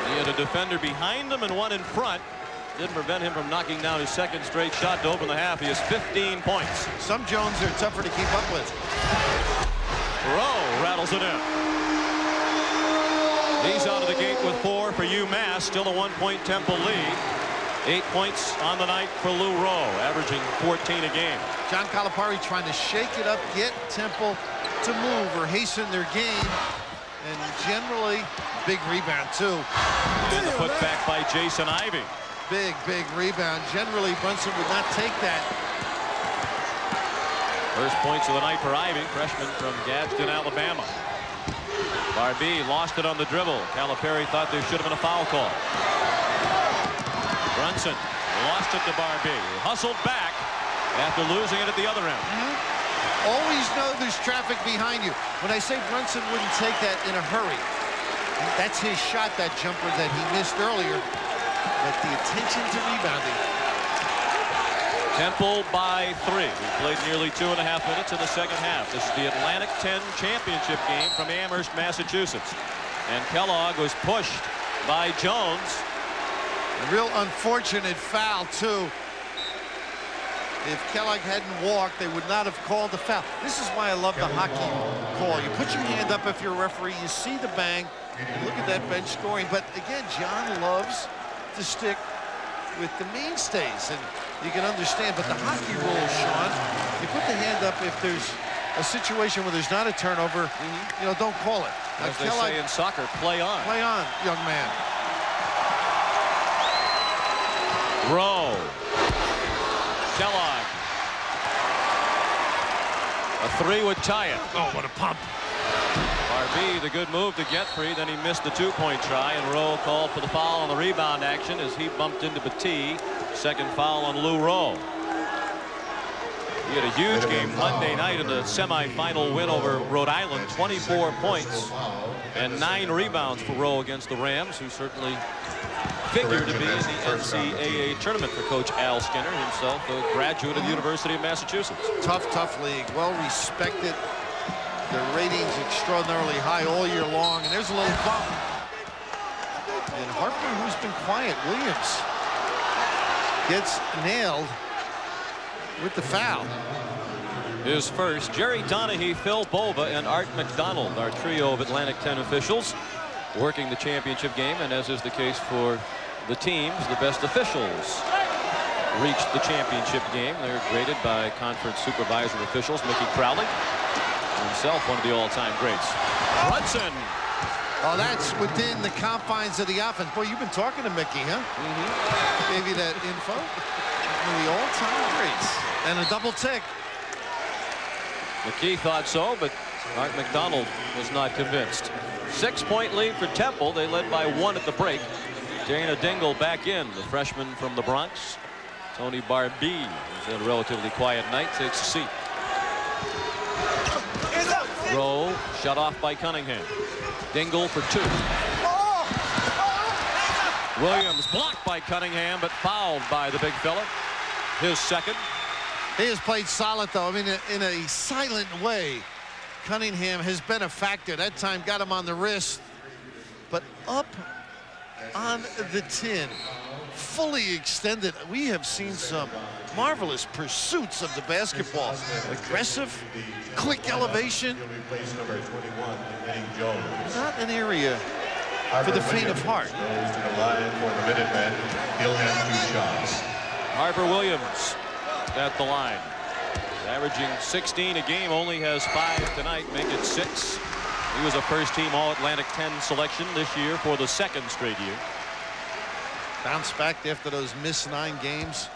He had a defender behind him and one in front. Didn't prevent him from knocking down his second straight shot to open the half. He has 15 points. Some Jones are tougher to keep up with. Rowe rattles it in. He's out of the gate with 4 for UMass. Still a 1-point Temple lead. 8 points on the night for Lou Rowe, averaging 14 a game. John Calipari trying to shake it up, get Temple to move or hasten their game. And generally, big rebound, too. And the putback by Jason Ivy. Big rebound. Generally, Brunson would not take that. First points of the night for Ivy, freshman from Gadsden, Alabama. Barbee lost it on the dribble. Calipari thought there should have been a foul call. Brunson lost it to Barbee. Hustled back after losing it at the other end. Always know there's traffic behind you. When I say Brunson wouldn't take that in a hurry, that's his shot, that jumper that he missed earlier. But the attention to rebounding. Temple by 3. We played nearly 2.5 minutes in the second half. This is the Atlantic 10 championship game from Amherst, Massachusetts. And Kellogg was pushed by Jones. A real unfortunate foul, too. If Kellogg hadn't walked, they would not have called the foul. This is why I love the hockey call. You put your hand up if you're a referee, you see the bang, you look at that bench scoring. But again, John loves to stick with the mainstays, and you can understand. But the hockey rules, Sean, you put the hand up if there's a situation where there's not a turnover, you know, don't call it. As they say in soccer, play on. Play on, young man. Rowe. Kellogg. A 3 would tie it. Oh, what a pump. Barbee, the good move to get free. Then he missed the 2-point try, and Rowe called for the foul on the rebound action as he bumped into Battie. Second foul on Lou Rowe. He had a huge game Monday night in the semifinal win over Rhode Island. 24 points and 9 rebounds for Rowe against the Rams, who certainly figure to be in the NCAA tournament for Coach Al Skinner, himself a graduate of the University of Massachusetts. Tough league, well respected. The ratings extraordinarily high all year long, and there's a little bump. And Harper, who's been quiet, Williams gets nailed with the foul. His first. Jerry Donahue, Phil Bova, and Art McDonald, our trio of Atlantic 10 officials, working the championship game, and as is the case for the teams, the best officials reached the championship game. They're graded by conference supervisor officials. Mickey Crowley, himself one of the all-time greats. Brunson. Oh, that's within the confines of the offense. Boy, you've been talking to Mickey, huh? Gave you that info. One of the all-time greats. And a double tick. McKee thought so, but Art McDonald was not convinced. 6-point lead for Temple. They led by 1 at the break. Dana Dingle back in, the freshman from the Bronx. Tony Barbee, who's had a relatively quiet night, takes a seat. Rowe shut off by Cunningham. Dingle for 2. Williams blocked by Cunningham, but fouled by the big fella. His second. He has played solid, though. I mean, in a silent way. Cunningham has been a factor. That time got him on the wrist, but up on the tin, fully extended. We have seen some marvelous pursuits of the basketball. Aggressive, quick elevation. Not an area for the faint of heart. Harper Williams at the line. Averaging 16 a game, only has 5 tonight, make it 6. He was a first-team All-Atlantic 10 selection this year for the 2nd straight year. Bounced back after those missed 9 games.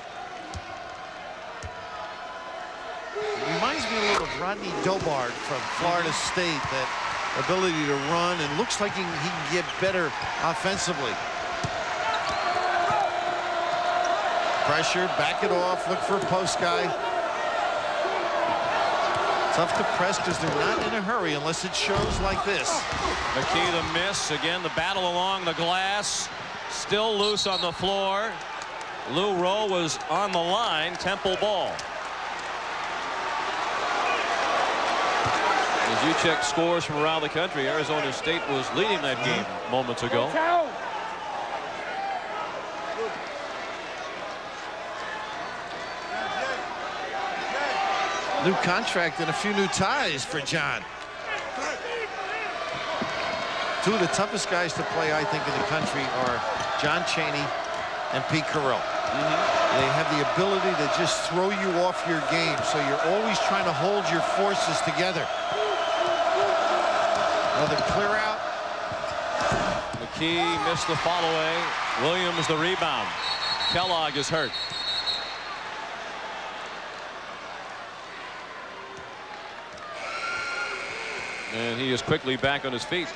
It reminds me a little of Rodney Dobard from Florida State. That ability to run, and looks like he can get better offensively. Pressure, back it off, look for a post guy. Tough to press because they're not in a hurry unless it shows like this. McKee the miss. Again, the battle along the glass. Still loose on the floor. Lou Rowe was on the line. Temple ball. As you check scores from around the country, Arizona State was leading that game moments ago. New contract and a few new ties for John. 2 of the toughest guys to play, I think, in the country are John Chaney and Pete Carroll. They have the ability to just throw you off your game, so you're always trying to hold your forces together. Another clear out. McKee missed the follow away. Williams the rebound. Kellogg is hurt. And he is quickly back on his feet.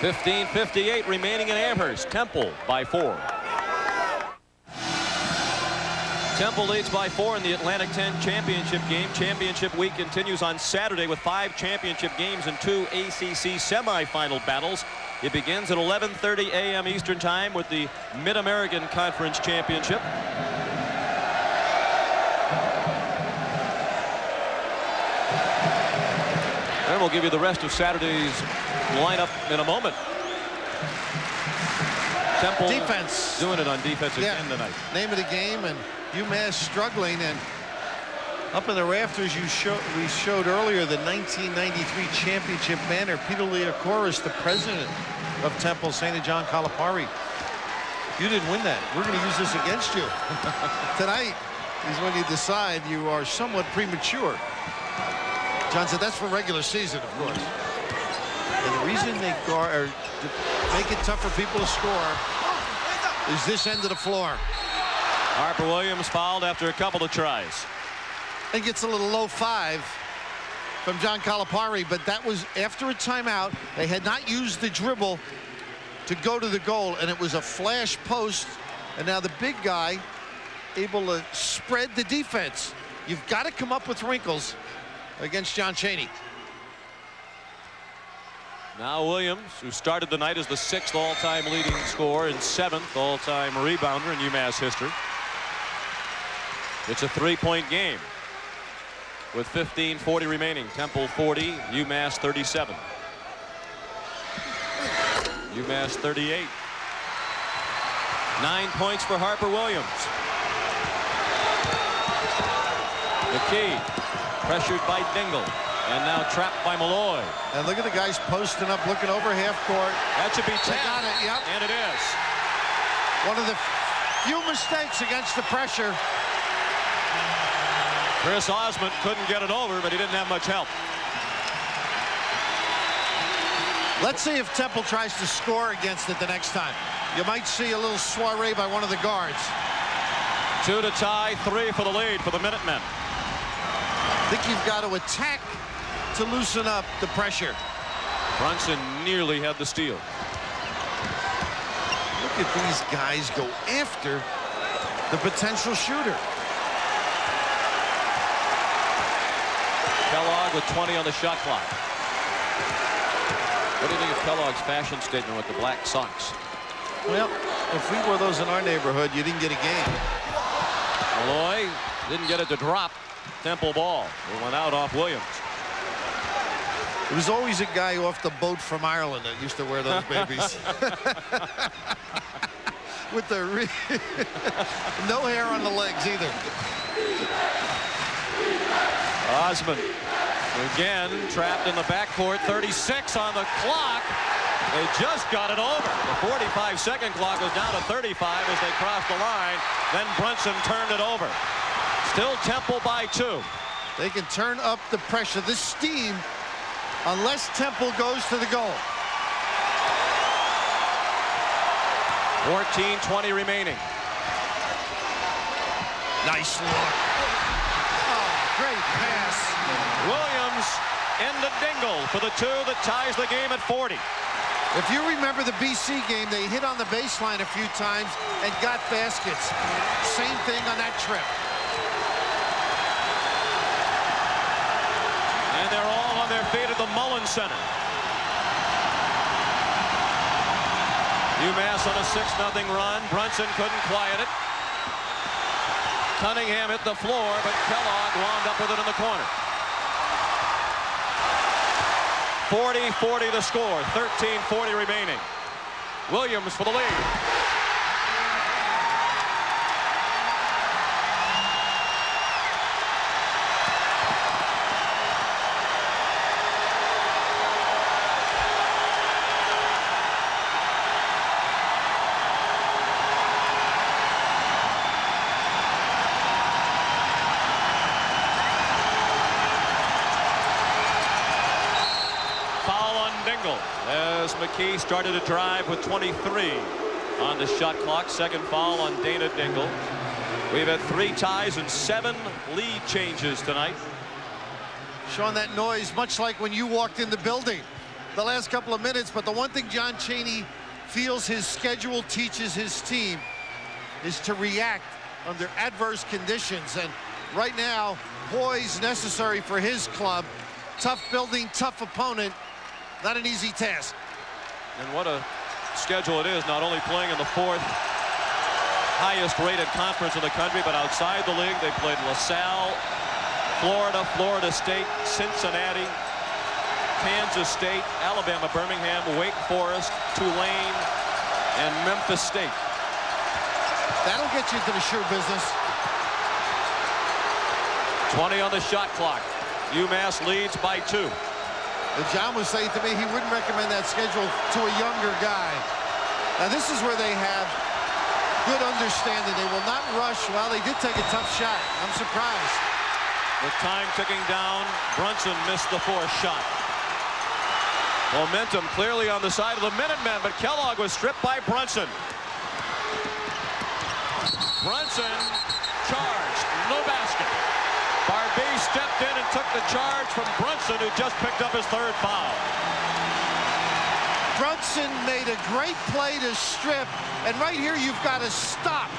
15:58 remaining in Amherst. Temple by 4. Temple leads by 4 in the Atlantic 10 championship game. Championship week continues on Saturday with 5 championship games and 2 ACC semifinal battles. It begins at 11:30 a.m. Eastern Time with the Mid-American Conference Championship. And we'll give you the rest of Saturday's lineup in a moment. Temple Defense. doing it on defense again tonight. Name of the game, and UMass struggling, and up in the rafters we showed earlier the 1993 championship banner. Peter Liakoris, the president of Temple, saying to John Calipari, "You didn't win that. We're going to use this against you." Tonight is when you decide you are somewhat premature. John said that's for regular season, of course. And the reason they make it tough for people to score is this end of the floor. Harper Williams fouled after a couple of tries. And gets a little low 5 from John Calipari, but that was after a timeout. They had not used the dribble to go to the goal, and it was a flash post. And now the big guy able to spread the defense. You've got to come up with wrinkles against John Chaney. Now Williams, who started the night as the 6th all-time leading scorer and 7th all-time rebounder in UMass history. It's a 3-point game with 15:40 remaining. Temple 40, UMass 37. UMass 38. 9 points for Harper Williams. McKee pressured by Dingle. And now trapped by Malloy. And look at the guys posting up, looking over half court. That should be 10. They got it, yep. And it is. One of the Few mistakes against the pressure. Chris Osmond couldn't get it over, but he didn't have much help. Let's see if Temple tries to score against it the next time. You might see a little soiree by one of the guards. 2 to tie, 3 for the lead for the Minutemen. I think you've got to attack to loosen up the pressure. Brunson nearly had the steal. Look at these guys go after the potential shooter. Kellogg with 20 on the shot clock. What do you think of Kellogg's fashion statement with the black socks? Well, if we wore those in our neighborhood, you didn't get a game. Malloy didn't get it to drop. Temple ball. It went out off Williams. It was always a guy off the boat from Ireland that used to wear those babies. With the no hair on the legs either. Osmond again trapped in the backcourt. 36 on the clock. They just got it over. The 45-second clock was down to 35 as they crossed the line. Then Brunson turned it over. Still Temple by 2. They can turn up the pressure. This steam, unless Temple goes to the goal. 14:20 remaining. Nice look. Oh, great pass. Williams in the dingle for the 2 that ties the game at 40. If you remember the BC game, they hit on the baseline a few times and got baskets. Same thing on that trip. And they're all on their feet at the Mullen Center. UMass on a 6-0 run. Brunson couldn't quiet it. Cunningham hit the floor, but Kellogg wound up with it in the corner. 40-40 the score. 13:40 remaining. Williams for the lead. As McKee started to drive with 23 on the shot clock. Second foul on Dana Dingle. We've had 3 ties and 7 lead changes tonight. Sean, that noise, much like when you walked in the building the last couple of minutes. But the one thing John Chaney feels his schedule teaches his team is to react under adverse conditions. And right now, poise necessary for his club. Tough building, tough opponent. Not an easy task. And what a schedule it is, not only playing in the 4th highest rated conference in the country, but outside the league. They played LaSalle, Florida, Florida State, Cincinnati, Kansas State, Alabama, Birmingham, Wake Forest, Tulane, and Memphis State. That'll get you into the shoe business. 20 on the shot clock. UMass leads by 2. And John was saying to me he wouldn't recommend that schedule to a younger guy. Now this is where they have good understanding. They will not rush. Well, they did take a tough shot. I'm surprised. With time ticking down, Brunson missed the 4th shot. Momentum clearly on the side of the Minutemen, but Kellogg was stripped by Brunson. Brunson charged, no basket. Barbee stepped in and took the charge from Brunson, who just picked up his 3rd foul. Brunson made a great play to strip, and right here you've got to stop.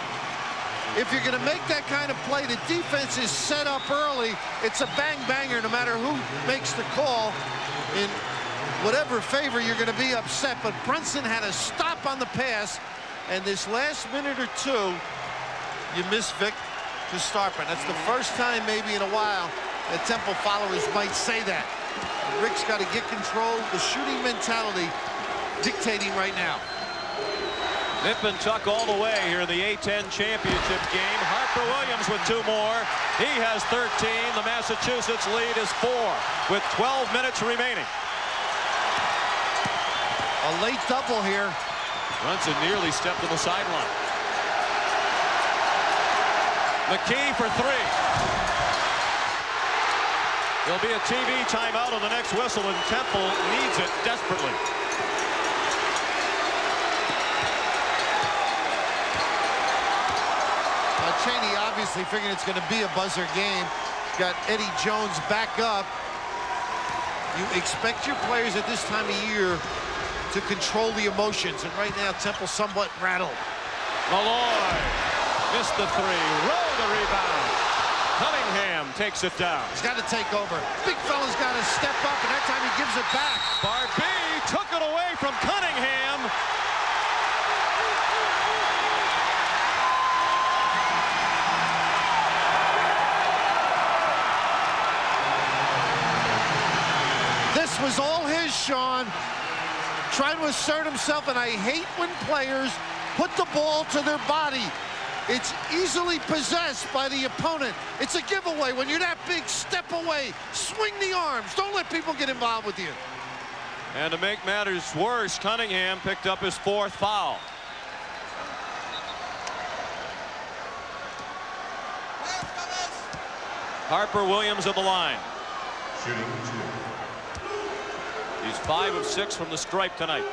If you're going to make that kind of play, the defense is set up early. It's a bang-banger no matter who makes the call. In whatever favor, you're going to be upset. But Brunson had a stop on the pass, and this last minute or 2, you miss Vic to Starpin. That's the first time maybe in a while that Temple followers might say that. Rick's got to get control. The shooting mentality dictating right now. Nip and tuck all the way here in the A-10 championship game. Harper Williams with 2 more. He has 13. The Massachusetts lead is 4 with 12 minutes remaining. A late double here. Brunson nearly stepped to the sideline. McKee for three. There'll be a TV timeout on the next whistle, and Temple needs it desperately. Cheney obviously figuring it's going to be a buzzer game. Got Eddie Jones back up. You expect your players at this time of year to control the emotions, and right now Temple somewhat rattled. Malloy missed the three. Rowe the rebound. Cunningham takes it down. He's got to take over. Big fella's got to step up, and that time he gives it back. Barbee took it away from Cunningham. This was all his, Sean. Trying to assert himself, and I hate when players put the ball to their body. It's easily possessed by the opponent. It's a giveaway. When you're that big, step away. Swing the arms. Don't let people get involved with you. And to make matters worse, Cunningham picked up his fourth foul. Harper Williams at the line. Shooting 2. He's 5 of 6 from the stripe tonight.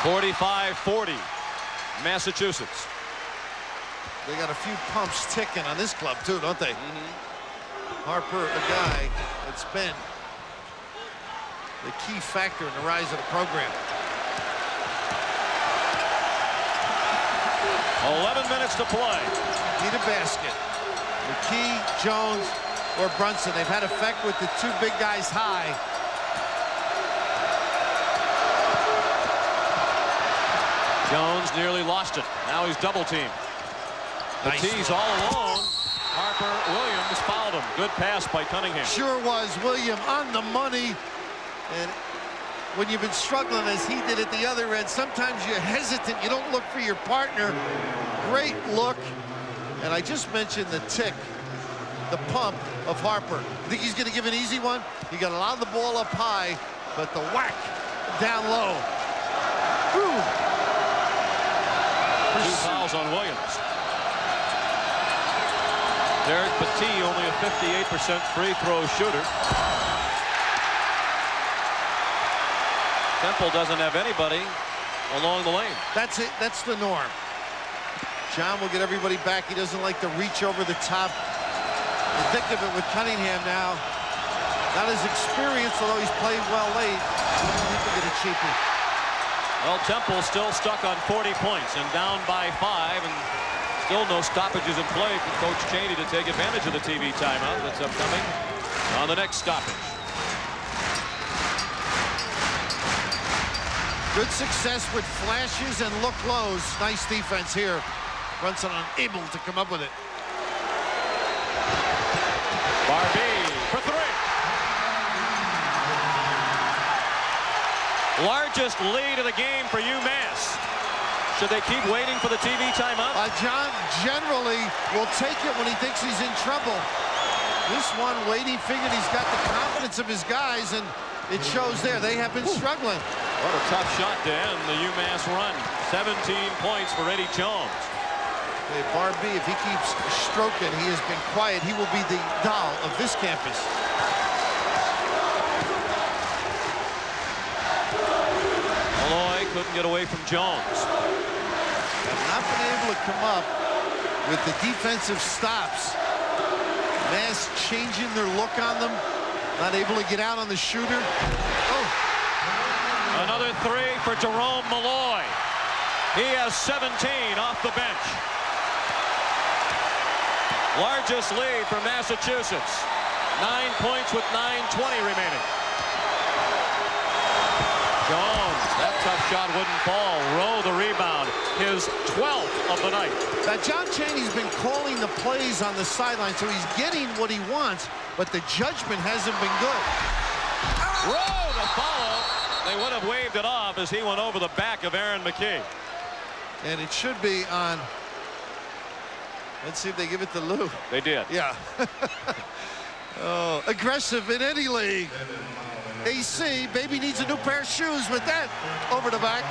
45-40, Massachusetts. They got a few pumps ticking on this club too, don't they? Harper, a guy that's been the key factor in the rise of the program. 11 minutes to play. Need a basket. McKee, Jones, or Brunson. They've had effect with the two big guys high. Jones nearly lost it. Now he's double teamed. Nice. Matisse all alone. Harper Williams fouled him. Good pass by Cunningham. Sure was. William on the money. And when you've been struggling as he did at the other end, sometimes you're hesitant. You don't look for your partner. Great look. And I just mentioned the tick, the pump of Harper. You think he's going to give an easy one? You got a lot of the ball up high, but the whack down low. Ooh. 2 fouls on Williams. Derek Petit, only a 58% free throw shooter. Temple doesn't have anybody along the lane. That's it. That's the norm. John will get everybody back. He doesn't like to reach over the top. The thick of it with Cunningham now. Not as experienced, although he's played well late. He can get a cheapie. Well, Temple still stuck on 40 points and down by 5, and still no stoppages in play for Coach Cheney to take advantage of the TV timeout that's upcoming on the next stoppage. Good success with flashes and look lows. Nice defense here. Brunson unable to come up with it. Barbee for 3. Largest lead of the game for UMass. Should they keep waiting for the TV timeout? John generally will take it when he thinks he's in trouble. This one waiting, figured he's got the confidence of his guys, and it shows there. They have been struggling. What a tough shot to end the UMass run. 17 points for Eddie Jones. Hey, Barbee, if he keeps stroking, he has been quiet. He will be the doll of this campus. Malloy couldn't get away from Jones. Have not been able to come up with the defensive stops. Mass changing their look on them. Not able to get out on the shooter. Oh. Another 3 for Jerome Malloy. He has 17 off the bench. Largest lead for Massachusetts. 9 points with 9:20 remaining. Jones, that tough shot wouldn't fall. Rowe the rebound, his 12th of the night. Now, John Cheney's been calling the plays on the sideline, so he's getting what he wants, but the judgment hasn't been good. Rowe to follow. They would have waved it off as he went over the back of Aaron McKee. And it should be on. Let's see if they give it to Lou. They did. Yeah. Oh, aggressive in any league. AC, baby needs a new pair of shoes with that over the back.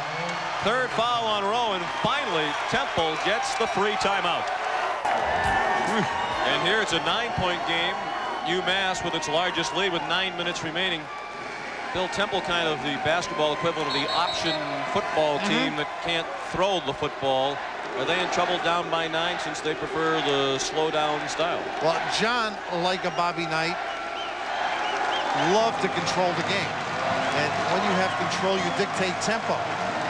Third foul on Rowe, and finally Temple gets the free timeout. And here it's a 9-point game. UMass with its largest lead with 9 minutes remaining. Bill, Temple kind of the basketball equivalent of the option football team that can't throw the football. Are they in trouble down by 9 since they prefer the slow down style? Well, John, like a Bobby Knight, love to control the game. And when you have control, you dictate tempo.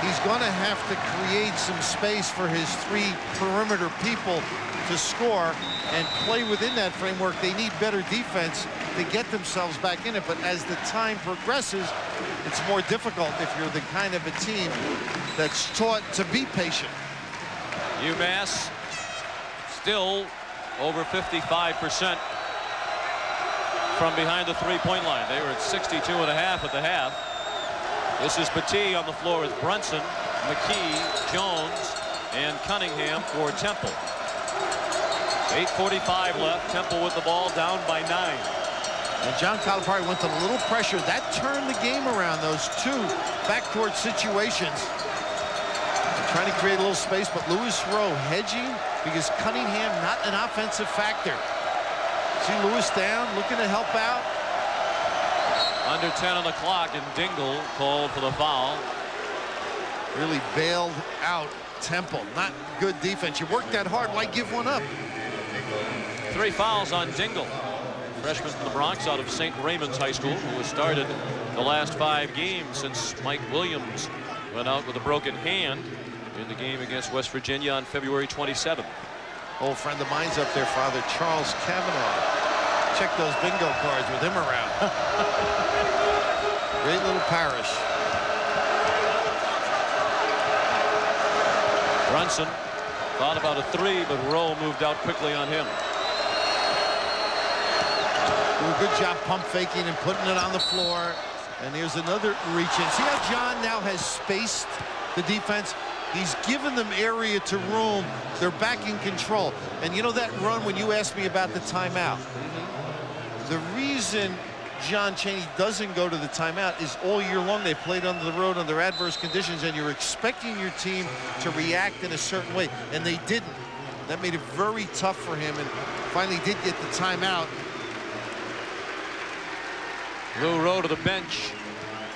He's going to have to create some space for his 3 perimeter people to score and play within that framework. They need better defense to get themselves back in it. But as the time progresses, it's more difficult if you're the kind of a team that's taught to be patient. UMass still over 55% from behind the three-point line. They were at 62.5 at the half. This is Petit on the floor with Brunson, McKee, Jones, and Cunningham for Temple. 8:45 left. Temple with the ball, down by 9. And John Calipari went to a little pressure. That turned the game around, those 2 backcourt situations. Trying to create a little space, but Lewis Rowe hedging because Cunningham not an offensive factor. See Lewis down, looking to help out. Under 10 on the clock, and Dingle called for the foul. Really bailed out Temple. Not good defense. You work that hard, why give one up? 3 fouls on Dingle. Freshman from the Bronx out of St. Raymond's High School, who has started the last 5 games since Mike Williams went out with a broken hand in the game against West Virginia on February 27th. Old friend of mine's up there, Father Charles Kavanaugh. Check those bingo cards with him around. Great little parish. Brunson thought about a 3, but Rowe moved out quickly on him. Do a good job pump faking and putting it on the floor. And here's another reach in. See how John now has spaced the defense? He's given them area to room. They're back in control. And you know that run when you asked me about the timeout? The reason John Chaney doesn't go to the timeout is all year long they played on the road under adverse conditions, and you're expecting your team to react in a certain way, and they didn't. That made it very tough for him, and finally did get the timeout. Lou Rowe to the bench,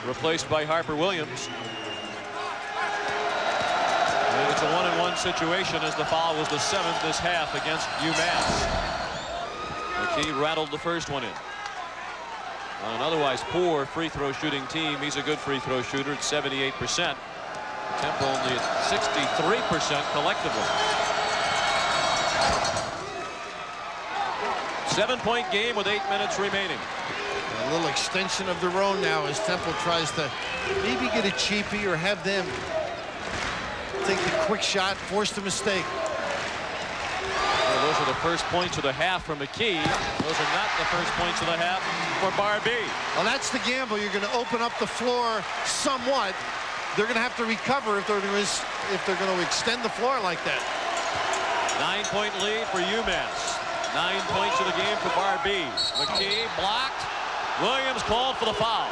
replaced by Harper Williams. And it's a 1-on-1 situation as the foul was the 7th this half against UMass. McKee rattled the first one in. On an otherwise poor free throw shooting team, he's a good free throw shooter at 78%. Temple only at 63% collectively. 7-point game with 8 minutes remaining. A little extension of their own now as Temple tries to maybe get a cheapie or have them take the quick shot, force the mistake. Well, those are the first points of the half for McKee. Those are not the first points of the half for Barbee. Well, that's the gamble. You're going to open up the floor somewhat. They're going to have to recover if they're going to extend the floor like that. 9-point lead for UMass. 9 points of the game for Barbee. McKee blocked. Williams called for the foul.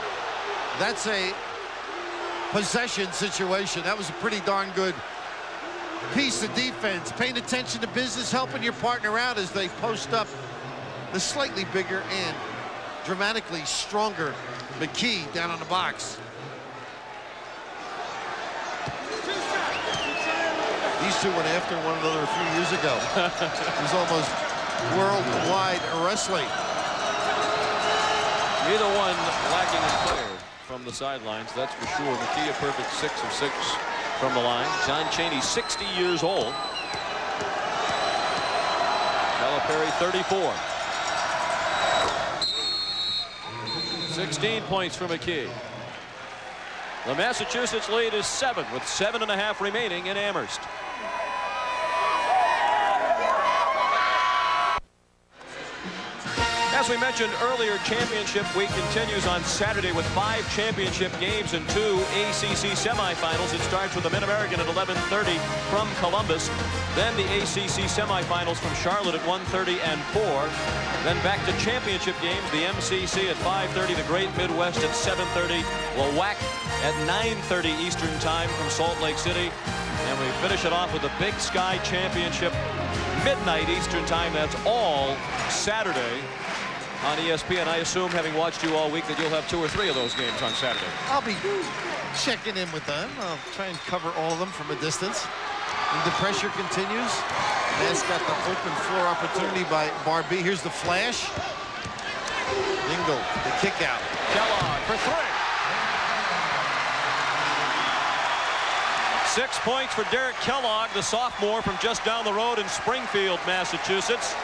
That's a possession situation. That was a pretty darn good piece of defense. Paying attention to business, helping your partner out as they post up the slightly bigger and dramatically stronger McKee down on the box. These two went after one another a few years ago. It was almost worldwide wrestling. Neither one lacking in flair from the sidelines, that's for sure. McKee a perfect 6 of 6 from the line. John Chaney 60 years old. Calipari 34. 16 points for McKee. The Massachusetts lead is 7 with 7.5 remaining in Amherst. As we mentioned earlier, championship week continues on Saturday with 5 championship games and 2 ACC semifinals. It starts with the Mid-American at 11:30 from Columbus. Then the ACC semifinals from Charlotte at 1:30 and 4. Then back to championship games, the MCC at 5:30, the Great Midwest at 7:30. Will WAC at 9:30 Eastern Time from Salt Lake City. And we finish it off with the Big Sky Championship, midnight Eastern Time. That's all Saturday on ESPN. I assume, having watched you all week, that you'll have 2 or 3 of those games on Saturday. I'll be checking in with them. I'll try and cover all of them from a distance. And the pressure continues. Mass got the open floor opportunity by Barbee. Here's the flash. Dingle, the kick out. Kellogg for 3. 6 points for Derek Kellogg, the sophomore from just down the road in Springfield, Massachusetts.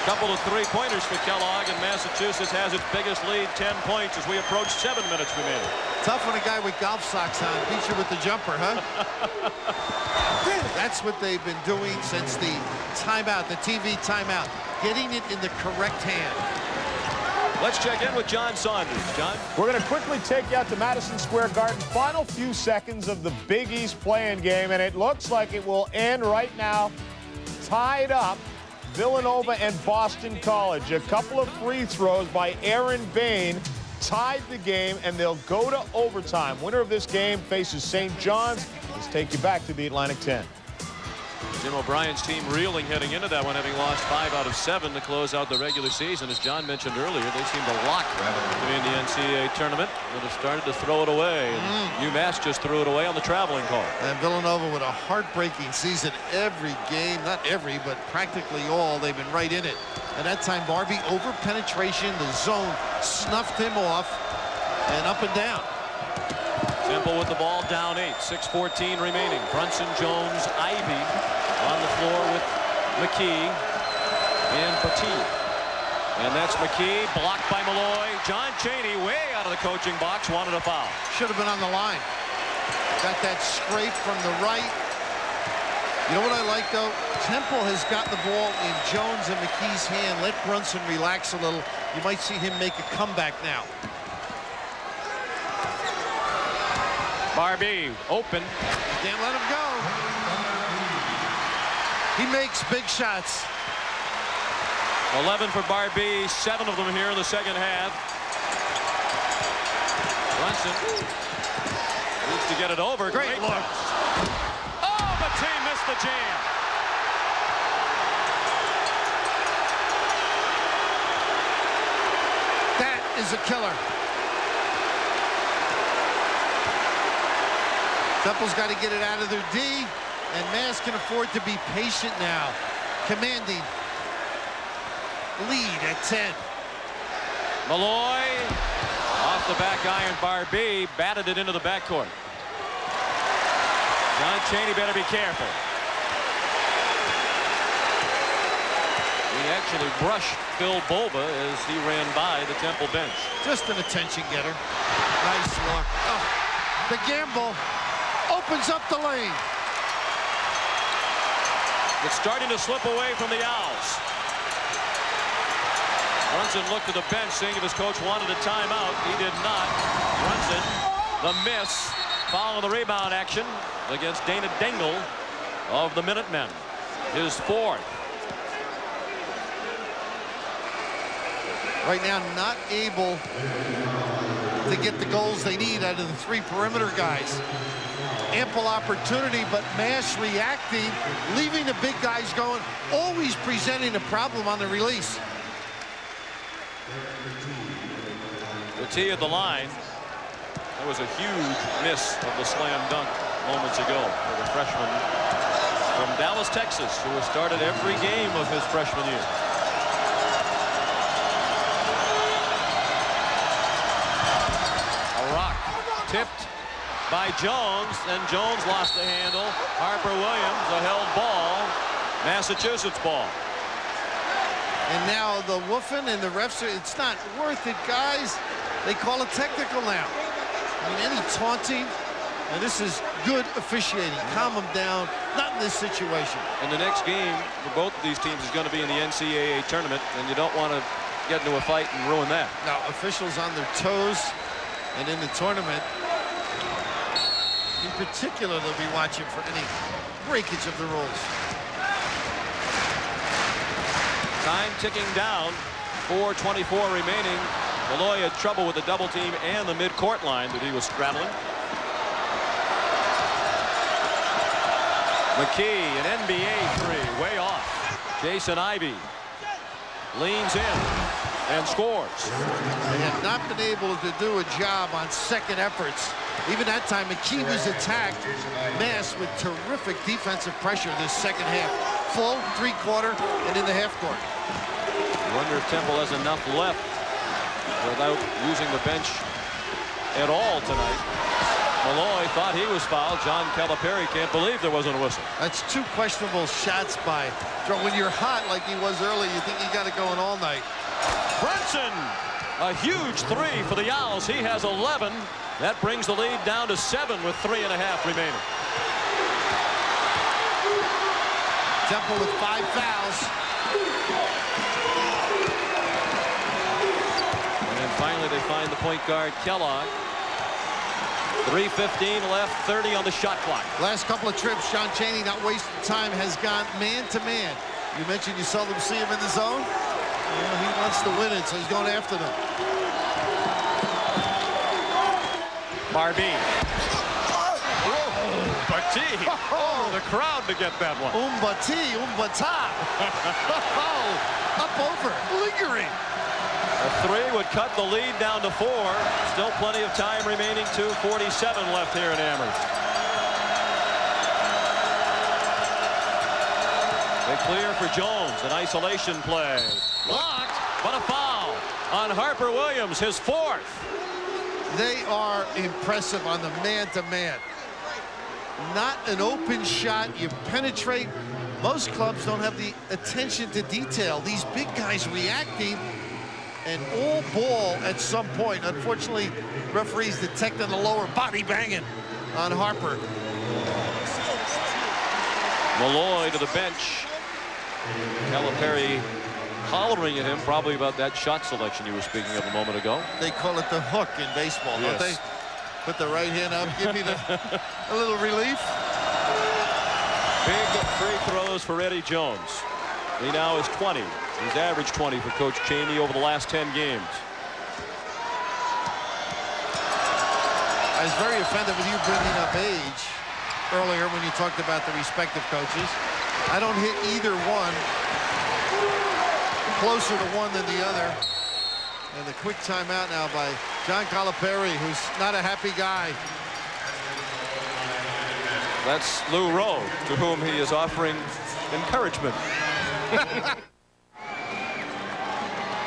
Couple of 3-pointers for Kellogg, and Massachusetts has its biggest lead, 10 points, as we approach 7 minutes remaining. Tough when a guy with golf socks on beats you with the jumper, huh? That's what they've been doing since the timeout, the TV timeout, getting it in the correct hand. Let's check in with John Saunders. John? We're going to quickly take you out to Madison Square Garden. Final few seconds of the Big East play-in game, and it looks like it will end right now tied up. Villanova and Boston College. A couple of free throws by Aaron Bain tied the game, and they'll go to overtime. Winner of this game faces St. John's. Let's take you back to the Atlantic 10. Jim O'Brien's team reeling heading into that one, having lost 5 out of 7 to close out the regular season. As John mentioned earlier, they seem to lock to be in the NCAA tournament. But have started to throw it away. And UMass just threw it away on the traveling call. And Villanova with a heartbreaking season. Every game, not every, but practically all, they've been right in it. And that time, Barbee over penetration. The zone snuffed him off and up and down. Temple with the ball, down 8. 6:14 remaining. Brunson, Jones, Ivy on the floor with McKee and Petit. And that's McKee, blocked by Malloy. John Chaney way out of the coaching box, wanted a foul. Should have been on the line. Got that scrape from the right. You know what I like, though? Temple has got the ball in Jones and McKee's hand. Let Brunson relax a little. You might see him make a comeback now. Barbee open. Can't let him go. He makes big shots. 11 for Barbee, 7 of them here in the second half. Brunson needs to get it over. Great look. Oh, the team missed the jam. That is a killer. Temple's got to get it out of their D, and Mass can afford to be patient now. Commanding lead at 10. Malloy off the back iron. Barbee batted it into the backcourt. John Chaney better be careful. He actually brushed Phil Bova as he ran by the Temple bench. Just an attention getter. Nice look. Oh, the gamble opens up the lane. It's starting to slip away from the Owls. Brunson looked at the bench, seeing if his coach wanted a timeout. He did not. Brunson, the miss, following the rebound action against Dana Dingle of the Minutemen. His 4th. Right now, not able to get the goals they need out of the 3 perimeter guys. Ample opportunity, but Mass reacting, leaving the big guys going, always presenting a problem on the release. The tee at the line. That was a huge miss of the slam dunk moments ago for the freshman from Dallas, Texas, who has started every game of his freshman year. A rock tipped by Jones, and Jones lost the handle. Harper Williams, a held ball. Massachusetts ball. And now the woofing and the refs, it's not worth it, guys. They call it technical now. I mean, any taunting, and this is good officiating. Calm them down, not in this situation. And the next game for both of these teams is going to be in the NCAA tournament, and you don't want to get into a fight and ruin that. Now, officials on their toes, and in the tournament, in particular, they'll be watching for any breakage of the rules. Time ticking down. 4:24 remaining Malloy had trouble with the double team and the midcourt line that he was straddling. McKee, an NBA three, way off. Jason Ivey leans in and scores. They have not been able to do a job on second efforts. Even that time, McKee was attacked. Mass with terrific defensive pressure this second half. Full, three-quarter, and in the half court. I wonder if Temple has enough left without using the bench at all tonight. Malloy thought he was fouled. John Calipari can't believe there wasn't a whistle. That's two questionable shots by Joe. When you're hot like he was early, you think you got it going all night. Brunson, a huge three for the Owls. He has 11. That brings the lead down to 7 with 3.5 remaining. Temple with 5 fouls. And then finally they find the point guard Kellogg. 3:15 left, 30 on the shot clock. Last couple of trips, Sean Chaney, not wasting time, has gone man-to-man. You mentioned you seldom see him in the zone. Well, he wants to win it, so he's going after them. Barbie. Umbati. Oh, the crowd to get that one. Umbati, Umbata. Up over, lingering. A three would cut the lead down to 4. Still plenty of time remaining. 2:47 left here in Amherst. They clear for Jones. An isolation play. Blocked, but a foul on Harper Williams, his 4th. They are impressive on the man-to-man. Not an open shot. You penetrate. Most clubs don't have the attention to detail. These big guys reacting. And all ball at some point. Unfortunately, referees detected the lower body banging on Harper. Malloy to the bench. Calipari hollering at him probably about that shot selection you were speaking of a moment ago. They call it the hook in baseball, yes. Don't they? Put the right hand up, give me a little relief. Big free throws for Eddie Jones. He now is 20. He's averaged 20 for Coach Chaney over the last 10 games. I was very offended with you bringing up age earlier when you talked about the respective coaches. I don't hit either one closer to one than the other. And the quick timeout now by John Calipari, who's not a happy guy. That's Lou Rowe, to whom he is offering encouragement.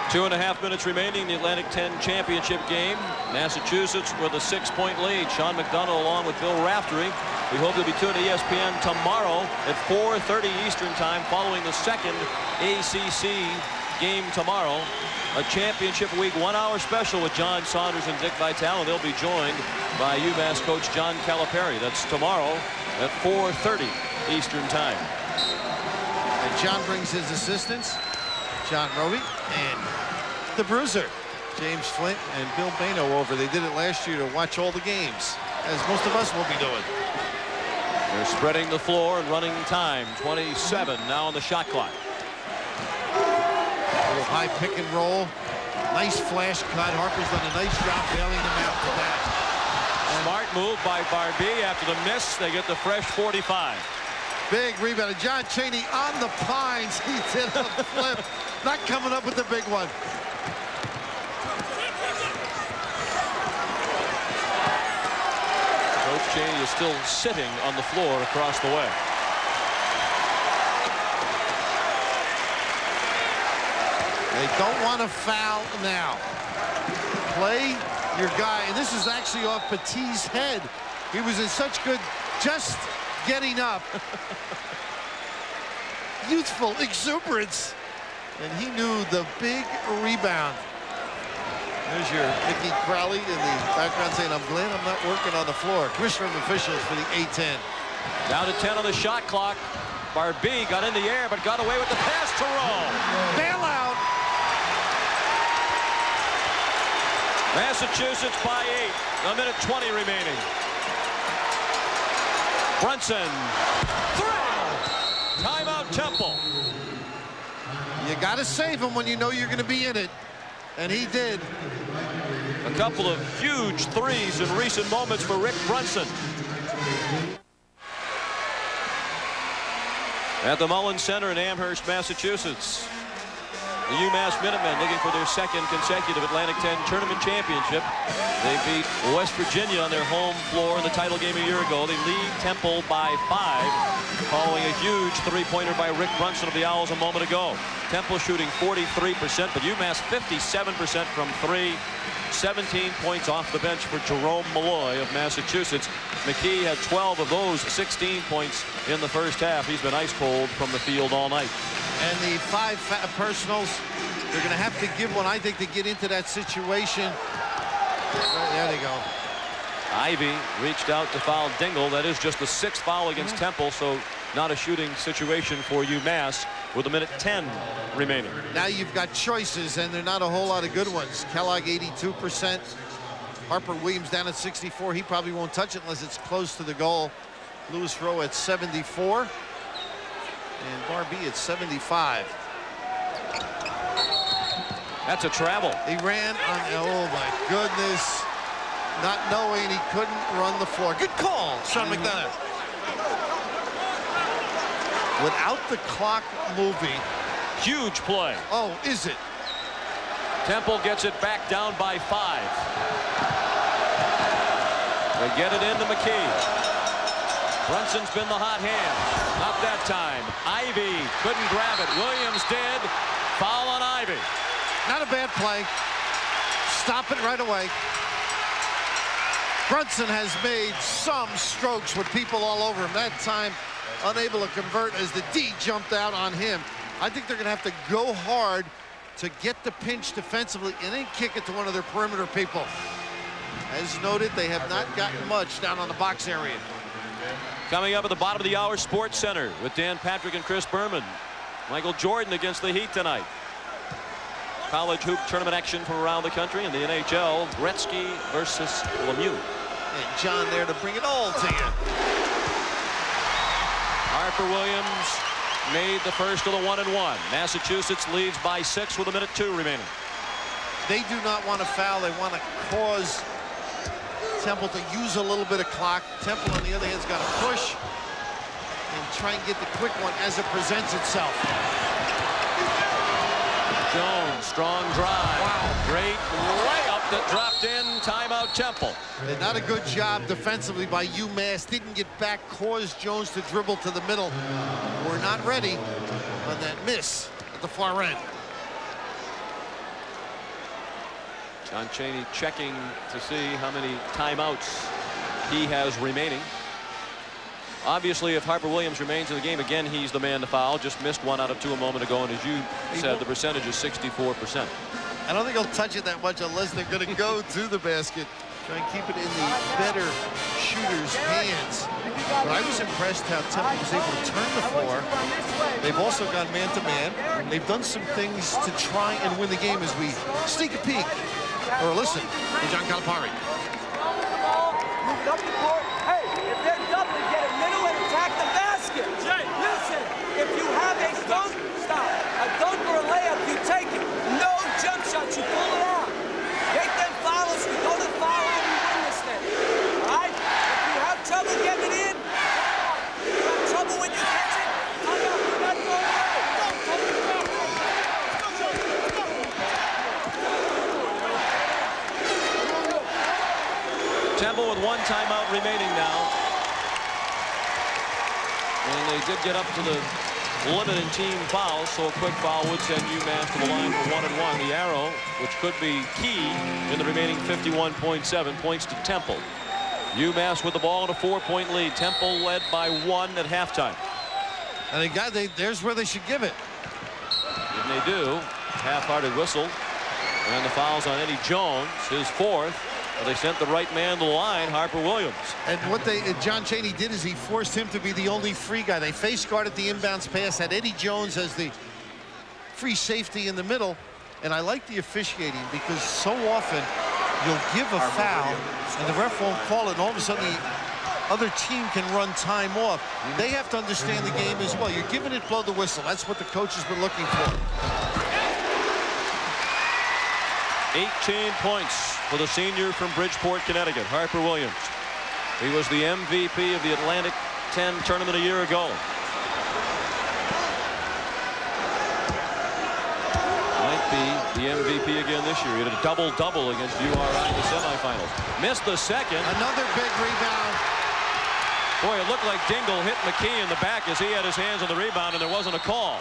2.5 minutes remaining in the Atlantic 10 championship game. Massachusetts with a 6-point lead. Sean McDonough along with Bill Raftery. We hope you'll be tuned to ESPN tomorrow at 4:30 Eastern time following the second ACC game tomorrow. A championship week 1-hour special with John Saunders and Dick Vitale. And they'll be joined by UMass coach John Calipari. That's tomorrow at 4:30 Eastern time. And John brings his assistants, John Roby and the Bruiser, James Flint and Bill Bano over. They did it last year to watch all the games, as most of us will be doing. They're spreading the floor and running time. 27 now on the shot clock. A little high pick and roll. Nice flash cut. Harper's done a nice job bailing them out for that. Smart move by Barbie. After the miss, they get the fresh 45. Big rebound. And John Chaney on the pines. He did a flip. Not coming up with the big one. Coach Chaney is still sitting on the floor across the way. They don't want to foul now. Play your guy. And this is actually off Petit's head. He was in such good, just getting up. Youthful exuberance. And he knew the big rebound. There's your Mickey Crowley in the background saying, I'm glad I'm not working on the floor. Commissioner of officials for the A-10. Down to 10 on the shot clock. Barbie got in the air, but got away with the pass to Rowe. Bailout. Massachusetts by 8. A minute 20 remaining. Brunson. 3. Timeout Temple. You got to save him when you know you're going to be in it. And he did. A couple of huge threes in recent moments for Rick Brunson. At the Mullins Center in Amherst, Massachusetts, the UMass Minutemen looking for their second consecutive Atlantic 10 tournament championship. They beat West Virginia on their home floor in the title game a year ago. They lead Temple by 5, following a huge three-pointer by Rick Brunson of the Owls a moment ago. Temple shooting 43%, but UMass 57% from 3. 17 points off the bench for Jerome Malloy of Massachusetts. McKee had 12 of those 16 points in the first half. He's been ice cold from the field all night. And the 5 personals, they're going to have to give one, I think, to get into that situation. There they go. Ivy reached out to foul Dingle. That is just the 6th foul against Temple, so not a shooting situation for UMass with 1:10 remaining. Now you've got choices, and they're not a whole lot of good ones. Kellogg 82%. Harper Williams down at 64. He probably won't touch it unless it's close to the goal. Lewis Rowe at 74. And Barbie at 75. That's a travel. He ran on, oh my goodness, not knowing he couldn't run the floor. Good call, Sean McDonough. Without the clock moving. Huge play. Oh, is it? Temple gets it back down by 5. They get it into McKee. Brunson's been the hot hand. Not that time. Ivy couldn't grab it. Williams did. Foul on Ivy. Not a bad play. Stop it right away. Brunson has made some strokes with people all over him. That time, unable to convert as the D jumped out on him. I think they're going to have to go hard to get the pinch defensively and then kick it to one of their perimeter people. As noted, they have not gotten much down on the box area. Coming up at the bottom of the hour, Sports Center with Dan Patrick and Chris Berman. Michael Jordan against the Heat tonight. College hoop tournament action from around the country in the NHL. Gretzky versus Lemieux. And John there to bring it all to you. Harper Williams made the first of the 1-1. Massachusetts leads by 6 with 1:02 remaining. They do not want to foul. They want to cause Temple to use a little bit of clock. Temple, on the other hand, has got to push and try and get the quick one as it presents itself. Jones, strong drive. Wow. Great layup that dropped in. Timeout Temple. And not a good job defensively by UMass. Didn't get back, caused Jones to dribble to the middle. We're not ready on that miss at the far end. John Chaney checking to see how many timeouts he has remaining. Obviously, if Harper Williams remains in the game again, he's the man to foul. Just missed 1 out of 2 a moment ago, and as you said, the percentage is 64%. I don't think he'll touch it that much unless they're going to go to the basket. Try and keep it in the better shooter's hands. But I was impressed how Temple was able to turn the floor. They've also gone man-to-man. They've done some things to try and win the game as we sneak a peek or listen to John Calipari. Hey, if they're doubling, get a middle and attack the basket. Listen, if you have a dunk, a dunk or a layup, you take it. No jump shots, you pull it out. Make them fouls, we go to foul line, we win this thing. All right? If you have trouble getting it in, you have trouble when you catch it, come out, you're not throwing it away. Temple with 1 timeout remaining now. And they did get up to the limit in team fouls, so a quick foul would send UMass to the line for 1-1. The arrow, which could be key in the remaining 51.7, points to Temple. UMass with the ball in a 4-point lead. Temple led by 1 at halftime. And there's where they should give it. And they do. Half-hearted whistle. And the foul's on Eddie Jones, his 4th. Well, they sent the right man to the line, Harper Williams. And what John Chaney did is he forced him to be the only free guy. They face guarded the inbounds pass, had Eddie Jones as the free safety in the middle. And I like the officiating because so often you'll give a foul and the ref won't call it, and all of a sudden the other team can run time off. They have to understand the game as well. You're giving it, blow the whistle. That's what the coach has been looking for. 18 points for the senior from Bridgeport, Connecticut, Harper Williams. He was the MVP of the Atlantic 10 tournament a year ago. Might be the MVP again this year. He had a double-double against URI in the semifinals. Missed the second. Another big rebound. Boy, it looked like Dingle hit McKee in the back as he had his hands on the rebound, and there wasn't a call.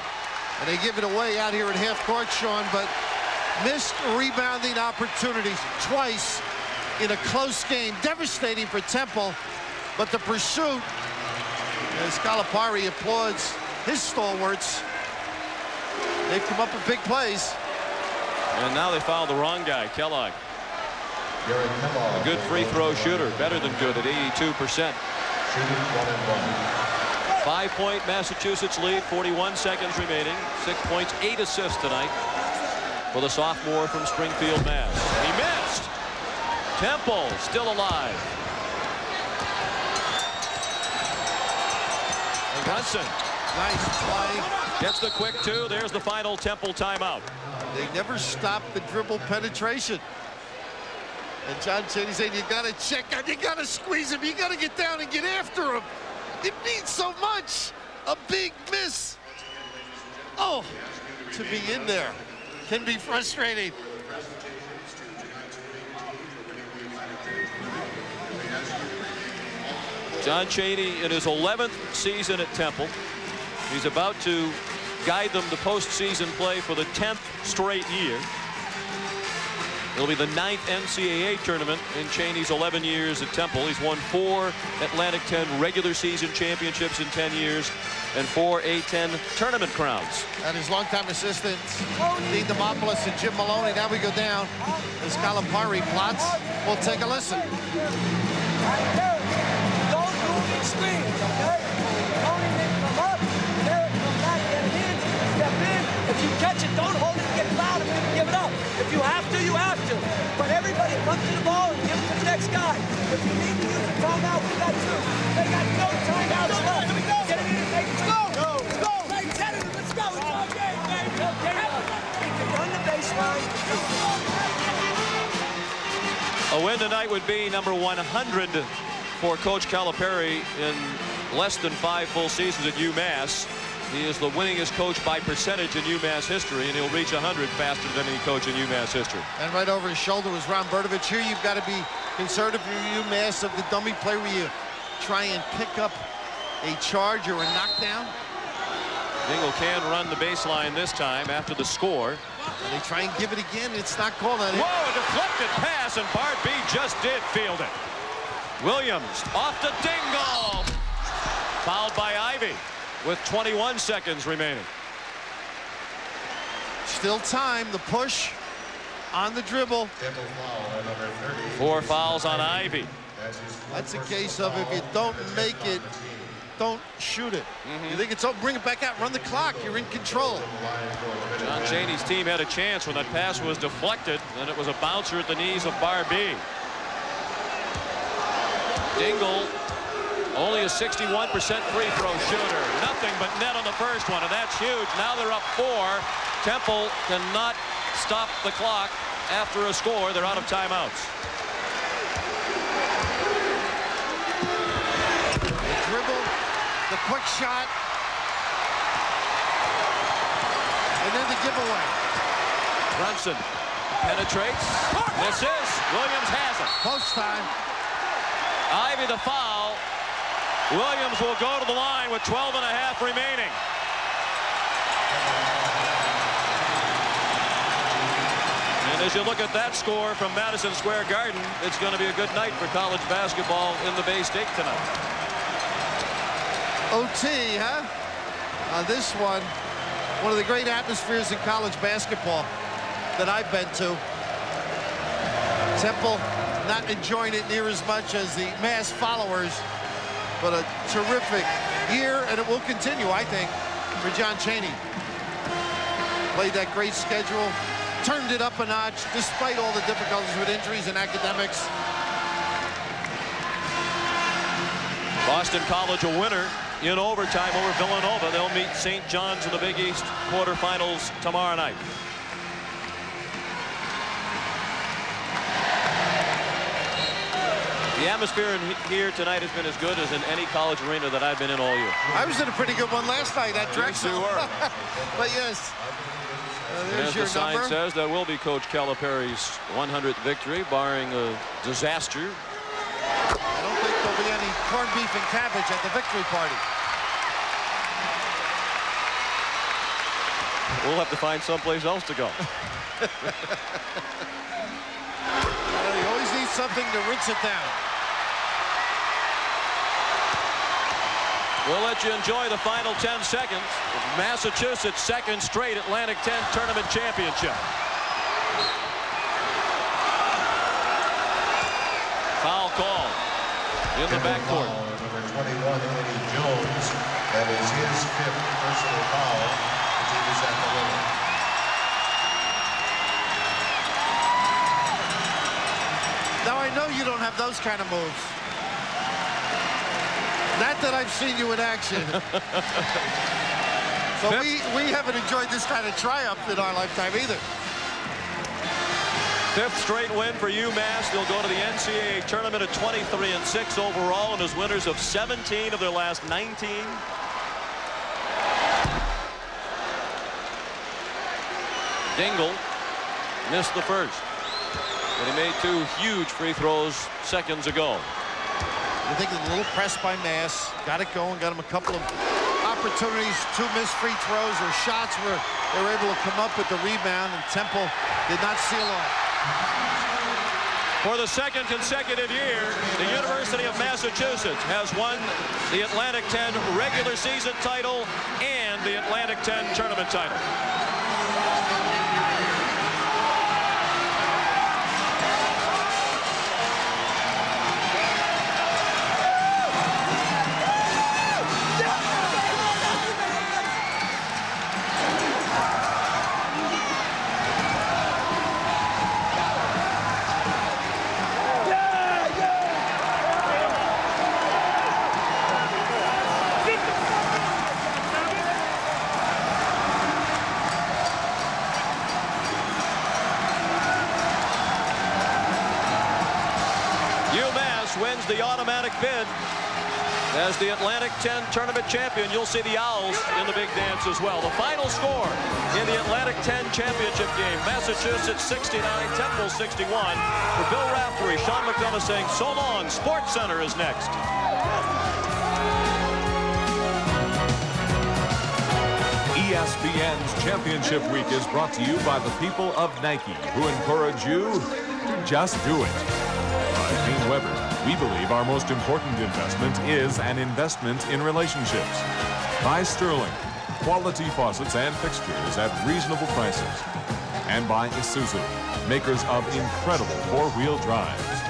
And they give it away out here at half court, Sean, but missed rebounding opportunities twice in a close game. Devastating for Temple, but the pursuit, as Calipari applauds his stalwarts, they've come up with big plays. And now they fouled the wrong guy, Kellogg. A good free throw shooter, better than good at 82%. 5-point Massachusetts lead, 41 seconds remaining. 6 points, 8 assists tonight for the sophomore from Springfield, Mass. And he missed. Temple still alive. Brunson. Nice play. Gets the quick two. There's the final Temple timeout. They never stop the dribble penetration. And John Chaney saying, you got to check out, you got to squeeze him, you got to get down and get after him. It means so much. A big miss. Oh, to be in there can be frustrating. John Chaney in his 11th season at Temple. He's about to guide them to postseason play for the 10th straight year. It'll be the 9th NCAA tournament in Chaney's 11 years at Temple. He's won 4 Atlantic 10 regular season championships in 10 years and 4 A10 tournament crowns. And his longtime assistants, Dean Demopoulos and Jim Maloney. Now we go down as Calipari plots. We'll take a listen. Don't move in screens, okay? Don't even come up. There, come back, get it in, step in. If you catch it, don't hold it, get fouled, and then give it up. If you have to, you have to. But everybody come to the ball and give it to the next guy. If you need to use a timeout, we got 2. They got no timeouts left. Get it in, make it go. Let's go. Let's go. It's all game, baby. Okay. We can run the baseline. A win tonight would be number 100 for Coach Calipari in less than 5 full seasons at UMass. He is the winningest coach by percentage in UMass history, and he'll reach 100 faster than any coach in UMass history. And right over his shoulder was Ron Berdovich. Here you've got to be concerned if you're UMass of the dummy play where you try and pick up a charge or a knockdown. Dingle can run the baseline this time after the score. And they try and give it again. It's not called on it. Whoa, a deflected pass, and Bart B just did field it. Williams off to Dingle. Fouled by Ivy with 21 seconds remaining. Still time. The push on the dribble. 4 fouls on Ivy. That's a case of if you don't make it, don't shoot it. You think it's over, bring it back out, run the clock. You're in control. John Chaney's team had a chance when that pass was deflected, and it was a bouncer at the knees of Barbee. Dingle, only a 61% free throw shooter. Nothing but net on the first one, and that's huge. Now they're up 4. Temple cannot stop the clock after a score. They're out of timeouts. Dribble, the quick shot, and then the giveaway. Brunson penetrates, misses. Williams has it. Post time. Ivy the foul. Williams will go to the line with 12 and a half remaining. And as you look at that score from Madison Square Garden, it's going to be a good night for college basketball in the Bay State tonight. OT, huh? On this one of the great atmospheres in college basketball that I've been to. Temple not enjoying it near as much as the Mass followers, but a terrific year, and it will continue, I think, for John Chaney. Played that great schedule, turned it up a notch despite all the difficulties with injuries and academics. Boston College a winner in overtime over Villanova. They'll meet St. John's in the Big East quarterfinals tomorrow night. The atmosphere here tonight has been as good as in any college arena that I've been in all year. I was in a pretty good one last night at Drexel. You were. But yes, there's As your the sign number. says, that will be Coach Calipari's 100th victory, barring a disaster. I don't think there'll be any corned beef and cabbage at the victory party. We'll have to find someplace else to go. You always need something to rinse it down. We'll let you enjoy the final 10 seconds of Massachusetts' second straight Atlantic 10 tournament championship. Foul call in the backcourt. Number 21, Eddie Jones. That is his 5th personal foul. The team is at the limit. Now I know you don't have those kind of moves. Not that I've seen you in action. So we haven't enjoyed this kind of triumph in our lifetime either. 5th straight win for UMass. They'll go to the NCAA tournament at 23-6 overall and as winners of 17 of their last 19. Dingle missed the first, but he made 2 huge free throws seconds ago. I think a little press by Mass. Got it going, got him a couple of opportunities, 2 missed free throws or shots where they were able to come up with the rebound, and Temple did not seal off. For the 2nd consecutive year, the University of Massachusetts has won the Atlantic 10 regular season title and the Atlantic 10 tournament title. Wins the automatic bid as the Atlantic 10 tournament champion. You'll see the Owls in the big dance as well. The final score in the Atlantic 10 championship game, Massachusetts 69, Temple 61. For Bill Raftery, Sean McDonough saying so long. Sports Center is next. ESPN's Championship Week is brought to you by the people of Nike, who encourage you to just do it. By Dean Weber, we believe our most important investment is an investment in relationships. By Sterling, quality faucets and fixtures at reasonable prices. And by Isuzu, makers of incredible four-wheel drives.